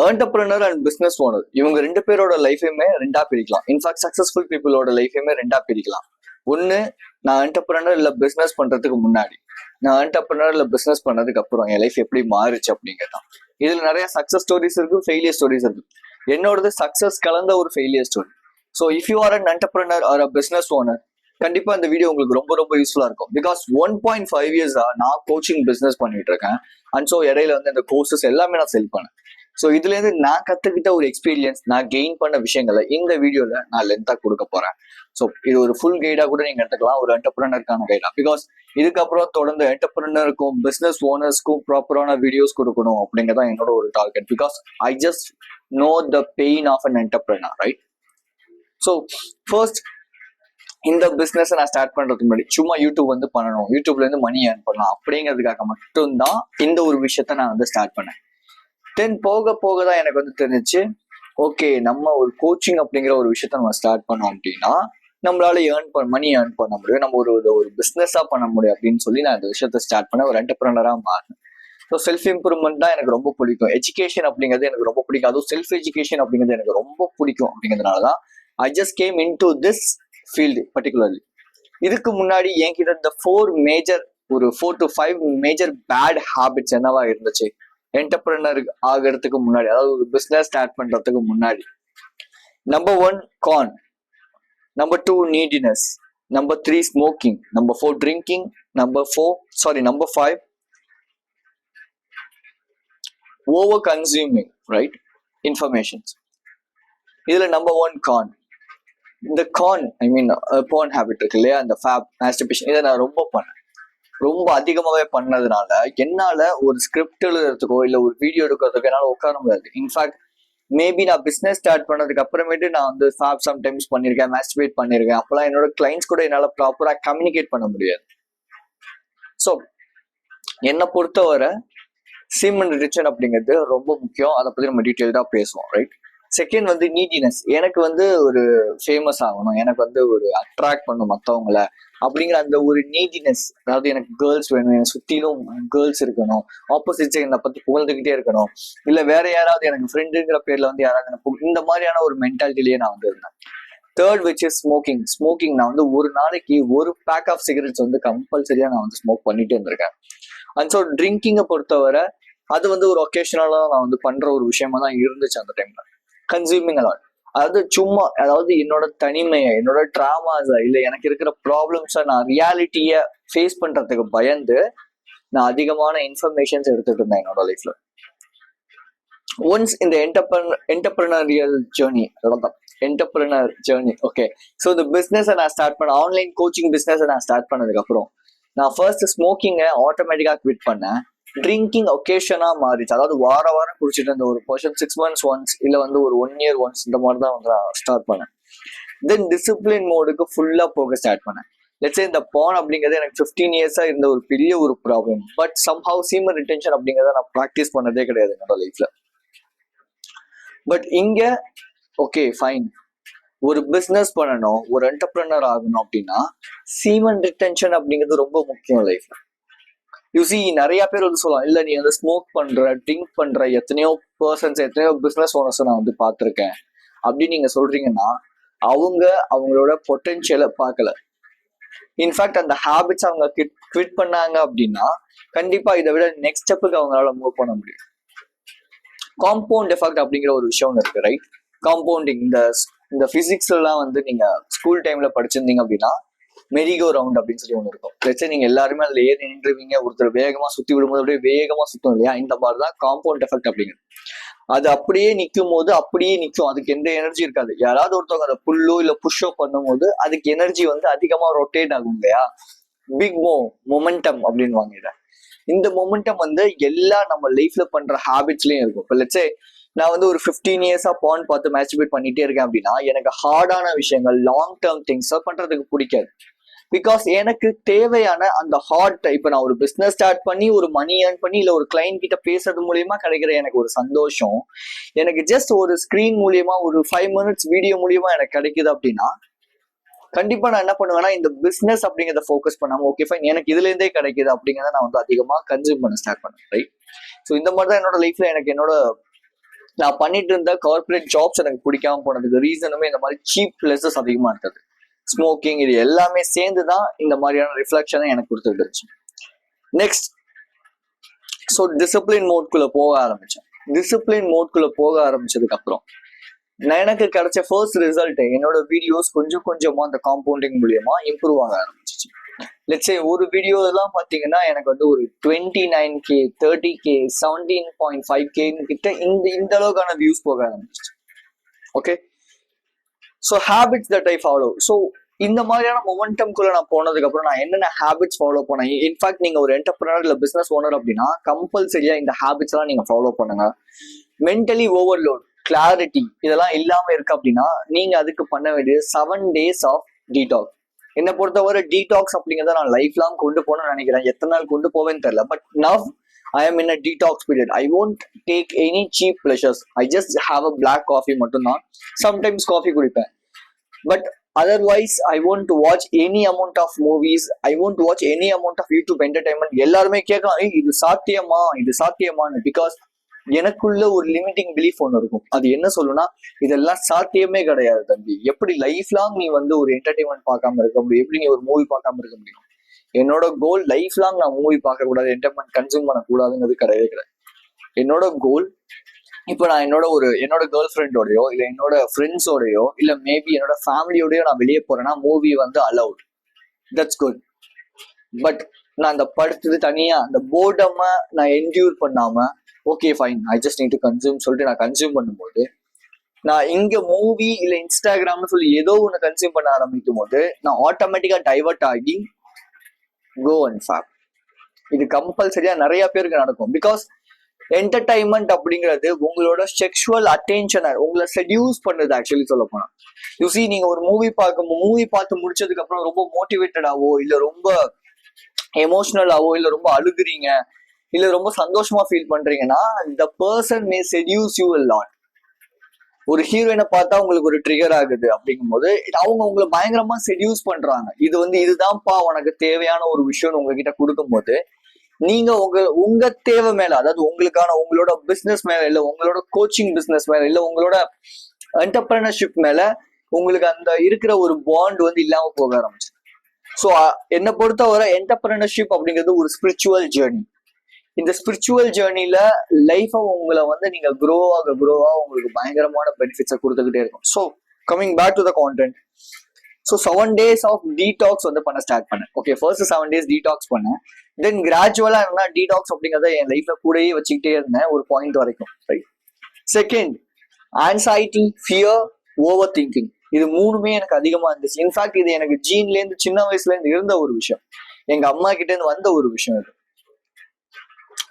Entrepreneur and business owner இவங்க ரெண்டு பேரோட லைஃபையுமே ரெண்டா பிரிக்கலாம். இன்ஃபேக்ட் சக்சஸ்ஃபுல் பீப்புளோட லைஃபையுமே ரெண்டா பிரிக்கலாம். ஒன்னு, நான் என்டர்பிரினர் இல்ல பிசினஸ் பண்றதுக்கு முன்னாடி, நான் என்டர்பிரினர் இல்ல பிசினஸ் பண்ணதுக்கு அப்புறம் என் லைஃப் எப்படி மாறுச்சு அப்படிங்கிறதான். இதுல நிறைய சக்சஸ் ஸ்டோரிஸ் இருக்கு, ஃபெயிலியர் ஸ்டோரிஸ் இருக்கு. என்னோடது சக்சஸ் கலந்த ஒரு failure story. So if you are an entrepreneur or a business owner, கண்டிப்பா இந்த வீடியோ உங்களுக்கு ரொம்ப ரொம்ப யூஸ்ஃபுல்லா இருக்கும். பிகாஸ் 1.5 இயர்ஸா நான் கோச்சிங் பிசினஸ் பண்ணிட்டு இருக்கேன். அண்ட் ஸோ இடையில வந்து இந்த கோர்சஸ் எல்லாமே நான் செல் பண்ணேன். ஸோ இதுல இருந்து நான் கத்துக்கிட்ட ஒரு எக்ஸ்பீரியன்ஸ், நான் கெயின் பண்ண விஷயங்களை இந்த வீடியோல நான் லென்த்தா கொடுக்க போறேன். ஸோ இது ஒரு ஃபுல் கைடா கூட நீங்க எடுத்துக்கலாம், ஒரு என்டர்பிரினருக்கான கைடா. பிகாஸ் இதுக்கப்புறம் தொடர்ந்து என்டர்பிரினருக்கும் பிசினஸ் ஓனர்ஸ்க்கும் ப்ராப்பரான வீடியோஸ் கொடுக்கணும் அப்படிங்கிறதா என்னோட ஒரு target. Because I just know the pain of an entrepreneur, right? So first, இந்த பிசினஸ் நான் ஸ்டார்ட் பண்றதுக்கு முன்னாடி சும்மா யூடியூப் வந்து பண்ணணும், யூடியூப்ல இருந்து மணி ஏர்ன் பண்ணலாம் அப்படிங்கிறதுக்காக மட்டும்தான் இந்த ஒரு விஷயத்த நான் வந்து ஸ்டார்ட் பண்ணேன். தென் போக போக தான் எனக்கு வந்து தெரிஞ்சிச்சு, ஓகே நம்ம ஒரு கோச்சிங் அப்படிங்கிற ஒரு விஷயத்த நம்ம ஸ்டார்ட் பண்ணோம் அப்படின்னா நம்மளால மணி ஏர்ன் பண்ண முடியும், நம்ம ஒரு பிசினஸா பண்ண முடியும் அப்படின்னு சொல்லி நான் இந்த விஷயத்த ஸ்டார்ட் பண்ண ஒரு என்டர்பிரினரா மாறினேன். ஸோ செல்ஃப் இம்ப்ரூவ்மெண்ட் தான் எனக்கு ரொம்ப பிடிக்கும். எஜுகேஷன் அப்படிங்கிறது எனக்கு ரொம்ப பிடிக்கும். அதுவும் செல்ஃப் எஜுகேஷன் அப்படிங்கிறது எனக்கு ரொம்ப பிடிக்கும். அப்படிங்கிறதுனாலதான் I just came in to this field particularly. இதுக்கு முன்னாடி என்கிட்ட இந்த 4 to 5 மேஜர் பேட் ஹேபிட்ஸ் என்னவா இருந்துச்சு என்டர்பிரினர் ஆகிறதுக்கு முன்னாடி, அதாவது ஒரு பிசினஸ் ஸ்டார்ட் பண்றதுக்கு முன்னாடி. Number 1 con, number 2 neediness, number 3 smoking, number 4 drinking, number 5 over consuming, right, informations. இதுல நம்பர் 1 கான். இந்த con I mean porn habit இருக்கு இல்லையா, அந்த ஃபேப் மாஸ்டர்பேஷன், இதை நான் ரொம்ப அதிகமாகவே பண்ணதுனால என்னால ஒரு ஸ்கிரிப்ட் எழுதுறதுக்கோ இல்லை ஒரு வீடியோ எடுக்கிறதுக்கோ என்னால் உட்கார முடியாது. இன்ஃபேக்ட் மேபி நான் பிஸ்னஸ் ஸ்டார்ட் பண்ணதுக்கு அப்புறமேட்டு நான் வந்து ஃபேப் சம்டைம்ஸ் பண்ணியிருக்கேன், மாஸ்டர்பேட் பண்ணியிருக்கேன். அப்போலாம் என்னோட கிளைண்ட்ஸ் கூட என்னால் ப்ராப்பராக கம்யூனிகேட் பண்ண முடியாது. ஸோ என்னை பொறுத்தவரை சீமன் ரிட்டன்ஷன் அப்படிங்கிறது ரொம்ப முக்கியம். அதை பற்றி நம்ம டீட்டெயில்டாக பேசுவோம், ரைட்? செகண்ட் வந்து நீடினஸ். எனக்கு வந்து ஒரு ஃபேமஸ் ஆகணும், எனக்கு வந்து ஒரு அட்ராக்ட் பண்ணும் மற்றவங்கள அப்படிங்கிற அந்த ஒரு நீடினஸ். அதாவது எனக்கு கேர்ள்ஸ் வேணும், எனக்கு சுற்றிலும் கேர்ள்ஸ் இருக்கணும், ஆப்போசிட் என்னை பற்றி புகழ்ந்துக்கிட்டே இருக்கணும், இல்லை வேற யாராவது எனக்கு ஃப்ரெண்டுங்கிற பேர்ல வந்து யாராவது எனக்கு, இந்த மாதிரியான ஒரு மென்டாலிட்டிலேயே நான் வந்து இருந்தேன். Third which is smoking. Smoking நான் வந்து ஒரு நாளைக்கு ஒரு பேக் ஆஃப் சிகரெட்ஸ் வந்து கம்பல்சரியா நான் வந்து ஸ்மோக் பண்ணிட்டு இருந்திருக்கேன். அண்ட் ஸோ ட்ரிங்கிங்கை பொறுத்தவரை அது வந்து ஒரு ஒகேஷனலா நான் வந்து பண்ற ஒரு விஷயமா தான் இருந்துச்சு அந்த டைம்ல. கன்சியூமிங் அலாட், அதாவது சும்மா, அதாவது என்னோட தனிமையை, என்னோட ட்ராமாஸை, இல்லை எனக்கு இருக்கிற ப்ராப்ளம்ஸை, நான் ரியாலிட்டியை ஃபேஸ் பண்றதுக்கு பயந்து நான் அதிகமான இன்ஃபர்மேஷன்ஸ் எடுத்துட்டு இருந்தேன் என்னோட லைஃப்ல. ஒன்ஸ் இந்த entrepreneurial journey, entrepreneur journey, okay. So இந்த பிஸ்னஸை நான் ஸ்டார்ட் பண்ண, ஆன்லைன் கோச்சிங் பிஸ்னஸை நான் ஸ்டார்ட் பண்ணதுக்கு அப்புறம் நான் ஃபர்ஸ்ட் ஸ்மோக்கிங்கை ஆட்டோமேட்டிக்காக குவிட் பண்ணேன். ட்ரிங்கிங் ஒகேஷனா மாறிச்சு, அதாவது வாரம் குடிச்சிட்டு இருந்த ஒரு பர்சன் 6 months ஒன்ஸ் இல்லை வந்து ஒரு 1 year ஒன்ஸ் இந்த மாதிரி தான் வந்து நான் ஸ்டார்ட் பண்ணேன். தென் டிசிப்ளின் மோடுக்கு ஃபுல்லா போக ஸ்டார்ட் பண்ணேன். லெட்ஸ் இந்த பான் அப்படிங்கிறது எனக்கு 15 yearsா இருந்த ஒரு பெரிய ஒரு problem. But somehow Seeman retention அப்படிங்கிறத நான் ப்ராக்டிஸ் பண்ணதே கிடையாது என்னோட லைஃப்ல. பட் இங்க ஓகே ஃபைன், ஒரு பிசினஸ் பண்ணணும், ஒரு என்டர்பிரினர் ஆகணும் அப்படின்னா சீமன் ரிட்டென்ஷன் அப்படிங்கிறது ரொம்ப முக்கியம் லைஃப்ல. யூசி நிறைய பேர் வந்து சொல்லலாம், இல்லை நீ வந்து ஸ்மோக் பண்ற, ட்ரிங்க் பண்ற, எத்தனையோ பர்சன்ஸ், எத்தனையோ பிசினஸ் ஓனர்ஸ் நான் வந்து பார்த்துருக்கேன் அப்படின்னு நீங்க சொல்றீங்கன்னா அவங்களோட பொட்டென்ஷியலை பார்க்கல. இன்ஃபேக்ட் அந்த ஹேபிட்ஸ் அவங்க குவிட் பண்ணாங்க அப்படின்னா கண்டிப்பா இதை விட நெக்ஸ்ட் ஸ்டெப்புக்கு அவங்களால மூவ் பண்ண முடியும். காம்பவுண்ட் எஃபெக்ட் அப்படிங்கிற ஒரு விஷயம் இருக்கு, ரைட்? காம்பவுண்டிங், இந்த பிசிக்ஸ் எல்லாம் வந்து நீங்க ஸ்கூல் டைம்ல படிச்சிருந்தீங்க அப்படின்னா மெரிகோ ரவுண்ட் அப்படின்னு சொல்லி ஒன்று இருக்கும். லட்சம் நீங்க எல்லாருமே அதுல ஏறி நின்றுவீங்க, ஒருத்தர் வேகமா சுத்தி விடும்போது அப்படியே வேகமா சுத்தும் இல்லையா, இந்த மாதிரிதான் காம்பவுண்ட் எஃபெக்ட் அப்படிங்கிறது. அது அப்படியே நிற்கும் போது அப்படியே நிற்கும், அதுக்கு எந்த எனர்ஜி இருக்காது. யாராவது ஒருத்தவங்க அதை புல்லோ இல்ல புஷ்ஷோ பண்ணும்போது அதுக்கு எனர்ஜி வந்து அதிகமா ரொட்டேட் ஆகும் இல்லையா, பிக் மொமெண்டம் அப்படின்வாங்க இதை. இந்த மொமெண்டம் வந்து எல்லா நம்ம லைஃப்ல பண்ற ஹேபிட்ஸ்லயும் இருக்கும். இப்போ லெட்ஸே நான் வந்து ஒரு 15 yearsா பான் பார்த்து மாஸ்டர்பேட் பண்ணிட்டே இருக்கேன் அப்படின்னா எனக்கு ஹார்டான விஷயங்கள், லாங் டேர்ம் திங்ஸ் பண்றதுக்கு பிடிக்காது. பிகாஸ் எனக்கு தேவையான அந்த ஹார்ட், இப்ப நான் ஒரு பிசினஸ் ஸ்டார்ட் பண்ணி ஒரு மணி ஏர்ன் பண்ணி இல்ல ஒரு கிளைண்ட் கிட்ட பேசுறது மூலியமா கிடைக்கிற எனக்கு ஒரு சந்தோஷம், எனக்கு ஜஸ்ட் ஒரு ஸ்கிரீன் மூலியமா ஒரு 5 minutes வீடியோ மூலியமா எனக்கு கிடைக்குது அப்படின்னா கண்டிப்பா நான் என்ன பண்ணுவேன்னா இந்த பிசினஸ் அப்படிங்கிறத ஃபோக்கஸ் பண்ணாம ஓகே ஃபைன் எனக்கு இதுல இருந்தே கிடைக்குது அப்படிங்கிறத நான் வந்து அதிகமா கன்சியூம் பண்ண ஸ்டார்ட் பண்ணேன், ரைட்? ஸோ இந்த மாதிரி தான் என்னோட லைஃப்ல எனக்கு என்னோட நான் பண்ணிட்டு இருந்த கார்பரேட் ஜாப்ஸ் எனக்கு பிடிக்காம போனதுக்கு ரீசனுமே இந்த மாதிரி சீப் பிளஸஸ் அதிகமா இருந்தது. ஸ்மோக்கிங், இது எல்லாமே சேர்ந்து தான் இந்த மாதிரியான ரிஃப்ளெக்ஷனை எனக்கு கொடுத்துருந்துச்சு. நெக்ஸ்ட், ஸோ டிசிப்ளின் மோட்குள்ள போக ஆரம்பிச்சேன். டிசிப்ளின் மோட்குள்ள போக ஆரம்பிச்சதுக்கு அப்புறம் எனக்கு கிடைச்ச ஃபர்ஸ்ட் ரிசல்ட், என்னோட வீடியோஸ் கொஞ்சம் கொஞ்சமா அந்த காம்பவுண்டிங் மூலியமா இம்ப்ரூவ் ஆக ஆரம்பிச்சிச்சு. லெட்ஸ் ஒரு வீடியோ எல்லாம் பாத்தீங்கன்னா எனக்கு வந்து ஒரு 29K 30K 17.5K கிட்ட இந்த அளவுக்கான வியூஸ் போக ஆரம்பிச்சிச்சு. Okay, so habits that I follow. So இந்த மாதிரியான மொமெண்டம்குள்ள நான் போனதுக்கு அப்புறம் நான் என்னென்ன ஹேபிட்ஸ் ஃபாலோ பண்ணேன். இன்ஃபேக்ட் நீங்க ஒரு என்டர்பிரனர் இல்ல பிசினஸ் ஓனர் அப்படின்னா கம்பல்சரியா இந்த ஹேபிட்ஸ் எல்லாம் நீங்க ஃபாலோ பண்ணுங்க. மென்டலி ஓவர்லோட், கிளாரிட்டி இதெல்லாம் இல்லாம இருக்கு அப்படின்னா நீங்க அதுக்கு பண்ண வேண்டியது 7 days ஆஃப் டீடாக்ஸ். என்னை பொறுத்தவரை டீடாக்ஸ் அப்படிங்கிறத நான் லைஃப் லாங் கொண்டு போகணும்னு நினைக்கிறேன். எத்தனை நாள் கொண்டு போவேன்னு தெரியல. But now I am in a detox period. I won't take any cheap pleasures. I just have a black coffee மட்டும்தான். Sometimes coffee குடிப்பேன். But otherwise I won't watch any amount of movies. I won't watch any amount of YouTube entertainment. எல்லாருமே கேட்கலாம், இது சாத்தியமான்னு. Because எனக்குள்ள ஒரு limiting belief ஒன்று இருக்கும். அது என்ன சொல்லுன்னா, இதெல்லாம் சாத்தியமே கிடையாது தம்பி. எப்படி லைஃப் லாங் நீ வந்து ஒரு என்டர்டைன்மெண்ட் பார்க்காம இருக்க முடியும்? எப்படி நீ ஒரு மூவி பார்க்காம இருக்க முடியும்? என்னோட கோல் லைஃப் லாங் நான் மூவி பார்க்க கூடாது, என்டர்டைன்மெண்ட் கன்சியூம் பண்ணக்கூடாதுங்கிறது கிடையவே கிடையாது. என்னோட கோல், இப்போ நான் என்னோட கேர்ள் ஃப்ரெண்டோடயோ இல்லை என்னோட ஃப்ரெண்ட்ஸோடையோ இல்லை மேபி என்னோட ஃபேமிலியோடயோ நான் வெளியே போறேன்னா மூவி வந்து அலவுட், தட்ஸ் குட். பட் நான் அந்த படுத்தது தனியா அந்த போர்டம நான் என்ஜூர் பண்ணாம okay fine I just need to consume சொல்லிட்டு நான் கன்சியூம் பண்ணும்போது, நான் இங்க மூவி இல்லை இன்ஸ்டாகிராம்னு சொல்லி ஏதோ ஒன்று கன்சியூம் பண்ண ஆரம்பிக்கும் போது நான் ஆட்டோமேட்டிக்கா டைவர்ட் ஆகி கோ அண்ட் ஃபேப். இது கம்பல்சரியா நிறைய பேருக்கு நடக்கும். பிகாஸ் என்டர்டைன்மெண்ட் அப்படிங்கிறது உங்களோட செக்ஷுவல் அட்டென்ஷனை உங்களை செடியூஸ் பண்ணுது. ஆக்சுவலி சொல்ல போனா யூசி நீங்க ஒரு மூவி பார்த்து முடிச்சதுக்கு அப்புறம் ரொம்ப மோட்டிவேட்டடாவோ இல்ல ரொம்ப எமோஷனலாவோ இல்ல ரொம்ப அழுகுறீங்க இல்ல ரொம்ப சந்தோஷமா ஃபீல் பண்றீங்கன்னா the person may seduce you a lot. ஒரு ஹீரோயினை பார்த்தா உங்களுக்கு ஒரு ட்ரிகர் ஆகுது அப்படிங்கும்போது அவங்க உங்களை பயங்கரமா செடியூஸ் பண்றாங்க. இதுதான்ப்பா உனக்கு தேவையான ஒரு விஷயம் உங்ககிட்ட கொடுக்கும்போது நீங்க உங்க தேவை மேல, அதாவது உங்களோட பிசினஸ் மேல இல்ல உங்களோட கோச்சிங் பிசினஸ் மேல இல்ல உங்களோட என்டர்பிரனர்ஷிப் மேல உங்களுக்கு அந்த இருக்கிற ஒரு பாண்ட் இல்லாம போக ஆரம்பிச்சு. ஸோ என்னை பொறுத்தவரை என்டர்பிரனர்ஷிப் அப்படிங்கிறது ஒரு ஸ்பிரிச்சுவல் ஜேர்னி. இந்த ஸ்பிரிச்சுவல் ஜேர்னில லைஃபை உங்களை நீங்க க்ரோ ஆக உங்களுக்கு பயங்கரமான பெனிஃபிட்ஸை கொடுத்துக்கிட்டே இருக்கும். So coming back to the content. So 7 days of detox பண்ண ஸ்டார்ட் பண்ணேன். ஓகே, ஃபர்ஸ்ட் 7 days டீடாக்ஸ் பண்ணேன். தென் கிராஜுவலா என்ன டீடாக்ஸ் அப்படிங்கிறத என் லைஃப்ல கூடயே வச்சுக்கிட்டே இருந்தேன் ஒரு பாயிண்ட் வரைக்கும். Right. Second, anxiety, fear, over thinking. இது மூணுமே எனக்கு அதிகமா இருந்துச்சு. இன்ஃபேக்ட் இது எனக்கு ஜீன்ல இருந்து சின்ன வயசுல இருந்து இருந்த ஒரு விஷயம். எங்க அம்மா கிட்ட இருந்து வந்த ஒரு விஷயம். இது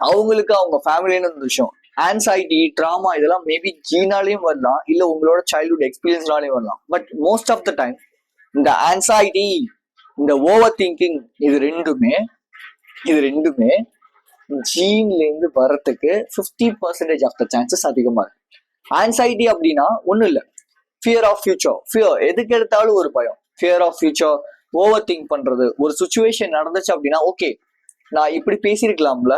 அவங்களுக்கு அவங்க ஃபேமிலியில இருந்த விஷயம். ஆன்சைட்டி, ட்ராமா இதெல்லாம் மேபி ஜீனாலையும் வரலாம் இல்ல உங்களோட சைல்ட்ஹுட் எக்ஸ்பீரியன்ஸ்னாலையும் வரலாம். But most of the time இந்த ஆன்சைட்டி, இந்த ஓவர் திங்கிங் இது ரெண்டுமே ஜீன்ல இருந்து வர்றதுக்கு 50% ஆஃப் த சான்சஸ் அதிகமா இருக்கு. ஆன்சைட்டி அப்படின்னா ஒண்ணும் இல்லை, ஃபியர் ஆஃப் ஃபியூச்சர். ஃபியர், எதுக்கு எடுத்தாலும் ஒரு பயம். Fear of future, over think பண்றது. ஒரு சுச்சுவேஷன் நடந்துச்சு அப்படின்னா ஓகே நான் இப்படி பேசியிருக்கலாம்ல,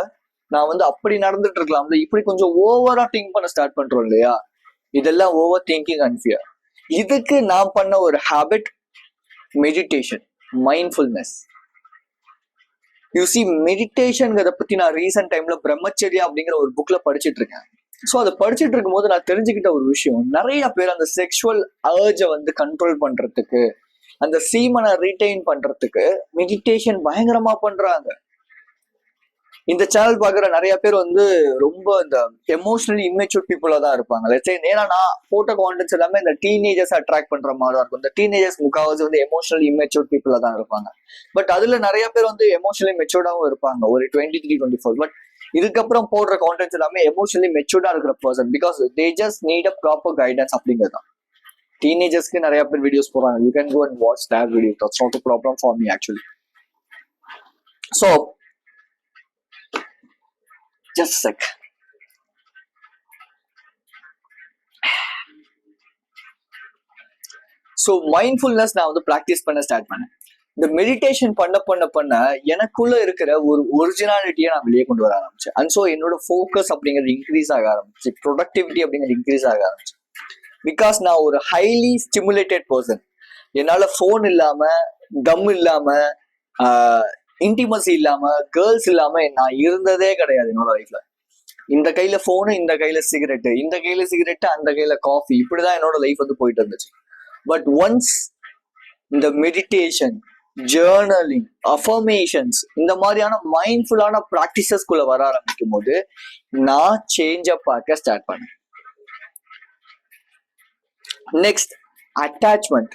நான் அப்படி நடந்துட்டு இருக்கலாம்ல, இப்படி கொஞ்சம் ஓவரா திங்க் பண்ண ஸ்டார்ட் பண்றோம் இல்லையா, இதெல்லாம் ஓவர் திங்கிங் அண்ட் ஃபியர். இதுக்கு நான் பண்ண ஒரு habit meditation, mindfulness. You see மெடிடேஷன்ங்கிறத பத்தி நான் ரீசெண்ட் டைம்ல பிரம்மச்சரியா அப்படிங்கிற ஒரு புக்ல படிச்சுட்டு இருக்கேன். ஸோ அதை படிச்சுட்டு இருக்கும் போது நான் தெரிஞ்சுக்கிட்ட ஒரு விஷயம், நிறைய பேர் அந்த செக்ஷுவல் அர்ஜை கண்ட்ரோல் பண்றதுக்கு, அந்த சீமனை ரீட்டைன் பண்றதுக்கு மெடிடேஷன் பயங்கரமா பண்றாங்க. இந்த சேனல் பாக்குற நிறைய பேர் ரொம்ப இந்த எமோஷனலி இம்மெச்சூர் பீப்புளா தான் இருப்பாங்க. ஏன்னா நான் போட்ட கான்டென்ட்ஸ் எல்லாமே இந்த டீனேஜர்ஸ் அட்ராக்ட் பண்ற மாதிரி தான் இருக்கும். இந்த டீனேஜர்ஸ் முக்காவாசி எமோஷனலி இம்மெச்சூர் பீப்புளா தான் இருப்பாங்க. பட் அதுல நிறைய பேர் எமோஷனலி மெச்சூர்டாவும் இருப்பாங்க, ஒரு 23-24. பட் இதுக்கப்புறம் போடுற கான்டென்ட்ஸ் எல்லாமே எமோஷனலி மெச்சூர்டா இருக்கிற person. Because they just need a proper guidance அப்படிங்கிறது தான். டீனேஜர்ஸ்க்கு நிறைய பேர் வீடியோஸ் போறாங்க. You can go and watch their video. That's not a problem for me actually. So just a sec. So mindfulness நான் ப்ராக்டிஸ் பண்ண ஸ்டார்ட் பண்ணேன். இந்த மெடிடேஷன் பண்ண எனக்குள்ள இருக்கிற ஒரு ஒரிஜினாலிட்டியை நான் வெளியே கொண்டு வர ஆரம்பிச்சேன். அண்ட் ஸோ என்னோட ஃபோக்கஸ் அப்படிங்கிறது இன்க்ரீஸ் ஆக ஆரம்பிச்சு, ப்ரொடக்டிவிட்டி அப்படிங்கிறது இன்க்ரீஸ் ஆக ஆரம்பிச்சு. பிகாஸ் நான் ஒரு ஹைலி ஸ்டிமுலேட்டட் பர்சன். என்னால ஃபோன் இல்லாம, கம் இல்லாம, இன்டிமசி இல்லாம, கேர்ள்ஸ் இல்லாம நான் இருந்ததே கிடையாது என்னோட லைஃப்ல. இந்த கையில போனு, இந்த கையில சிகரெட்டு, இந்த கையில சிகரெட்டு, அந்த கையில காஃபி, இப்படிதான் என்னோட லைஃப் வந்து போயிட்டு இருந்துச்சு. பட் ஒன்ஸ் இந்த மெடிடேஷன், ஜேர்னலிங், அஃபர்மேஷன்ஸ், இந்த மாதிரியான மைண்ட்ஃபுல்லான ப்ராக்டிசஸ்குள்ள வர ஆரம்பிக்கும் போது நான் சேஞ்ச் அப் பார்க்க ஸ்டார்ட் பண்ணேன். Next, attachment.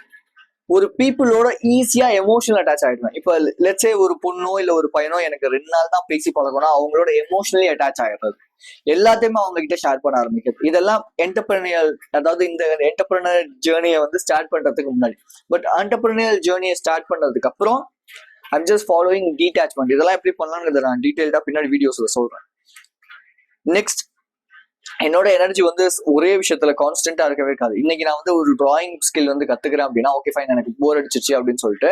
ஒரு பீப்புளோட ஈஸியா எமோஷனல் அட்டாச் ஆயிடுவேன். இப்போ லெட்ஸே ஒரு பொண்ணோ இல்ல ஒரு பையனோ எனக்கு 2 நாள் தான் பேசி பழகணும், அவங்களோட எமோஷனலி அட்டாச் ஆயிடுறது, எல்லாத்தையுமே அவங்க கிட்ட ஷேர் பண்ண ஆரம்பிக்கிறது. இதெல்லாம் என்டர்பிரினியல், அதாவது இந்த என்டர்பிரினியல் ஜேர்னியை வந்து ஸ்டார்ட் பண்றதுக்கு முன்னாடி. பட் என்டர்பிரினியல் ஜேர்னியை ஸ்டார்ட் பண்ணதுக்கு அப்புறம் ஐம் ஜஸ்ட் ஃபாலோயிங் டீடாச்மெண்ட். இதெல்லாம் எப்படி பண்ணலாம்னு நான் டீடைல்டா பின்னாடி வீடியோஸ்ல சொல்றேன். நெக்ஸ்ட், என்னோட எனர்ஜி வந்து ஒரே விஷயத்துல கான்ஸ்டன்டா இருக்கவே இருக்காது. இன்னைக்கு நான் வந்து ஒரு டிராயிங் ஸ்கில் வந்து கத்துக்கிறேன் அப்படின்னா, ஓகே ஃபைன், எனக்கு போர் அடிச்சிச்சு அப்படின்னு சொல்லிட்டு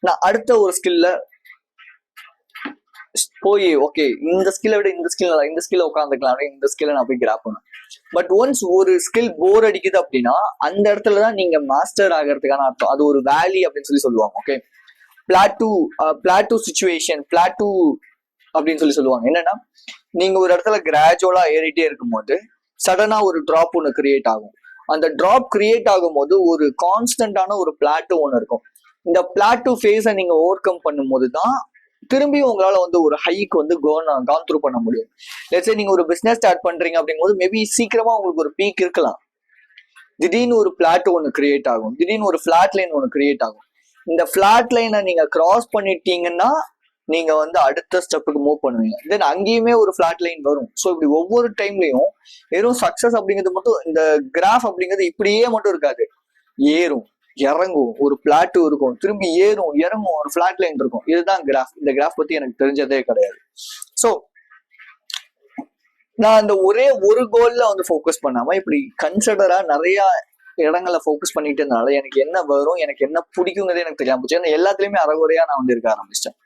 நான் அடுத்த ஒரு ஸ்கில்ல போய், ஓகே இந்த ஸ்கில்லை விட இந்த ஸ்கில்ல உட்காந்துக்கலாம் அப்படின்னு இந்த ஸ்கில்ல நான் போய் கிராப் பண்ணுவேன். பட் ஒன்ஸ் ஒரு ஸ்கில் போர் அடிக்குது அப்படின்னா அந்த இடத்துலதான் நீங்க மாஸ்டர் ஆகிறதுக்கான அர்த்தம். அது ஒரு வேலி அப்படின்னு சொல்லுவாங்க. ஓகே, பிளாட்டூ சிச்சுவேஷன், பிளாட்டூ அப்படின்னு சொல்லுவாங்க. என்னன்னா, நீங்க ஒரு இடத்துல கிராஜுவலா ஏறிட்டே இருக்கும்போது சடனா ஒரு டிராப் ஒன்று கிரியேட் ஆகும். அந்த டிராப் கிரியேட் ஆகும்போது ஒரு கான்ஸ்டன்டான ஒரு பிளாட்டூ ஒன்று இருக்கும். இந்த பிளாட்டூ ஃபேஸை நீங்க ஓவர் கம் பண்ணும்போது தான் திரும்பியும் உங்களால வந்து ஒரு ஹைக்கு வந்து கான் த்ரூ பண்ண முடியும். லெட்ஸ் சே நீங்க ஒரு பிசினஸ் ஸ்டார்ட் பண்றீங்க அப்படிங்கும்போது மேபி சீக்கிரமா உங்களுக்கு ஒரு பீக் இருக்கலாம். திடீர்னு ஒரு பிளாட்டூ ஒன்று கிரியேட் ஆகும், திடீர்னு ஒரு ஃபிளாட் லைன் ஒன்று கிரியேட் ஆகும். இந்த ஃபிளாட் லைனை நீங்க கிராஸ் பண்ணிட்டீங்கன்னா நீங்க வந்து அடுத்த ஸ்டெப்புக்கு மூவ் பண்ணுவீங்க. தென் அங்கேயுமே ஒரு ஃபிளாட் லைன் வரும். ஸோ இப்படி ஒவ்வொரு டைம்லயும் வெறும் சக்சஸ் அப்படிங்கிறது மட்டும், இந்த கிராஃப் அப்படிங்கிறது இப்படியே மட்டும் இருக்காது. ஏறும், இறங்கும், ஒரு பிளாட்டூ இருக்கும், திரும்பி ஏறும், இறங்கும், ஒரு ஃபிளாட் லைன் இருக்கும். இதுதான் கிராஃப். இந்த கிராஃப் பத்தி எனக்கு தெரிஞ்சதே கிடையாது. ஸோ நான் அந்த ஒரே ஒரு கோல்ல வந்து ஃபோக்கஸ் பண்ணாம இப்படி கன்சிடரா நிறைய இடங்களை ஃபோக்கஸ் பண்ணிட்டு இருந்தால எனக்கு என்ன வரும், எனக்கு என்ன பிடிக்குங்கிறதே எனக்கு தெரியாம போச்சு. ஏன்னா எல்லாத்துலயுமே அறகுறையா நான் வந்து இருக்க ஆரம்பிச்சிட்டேன்.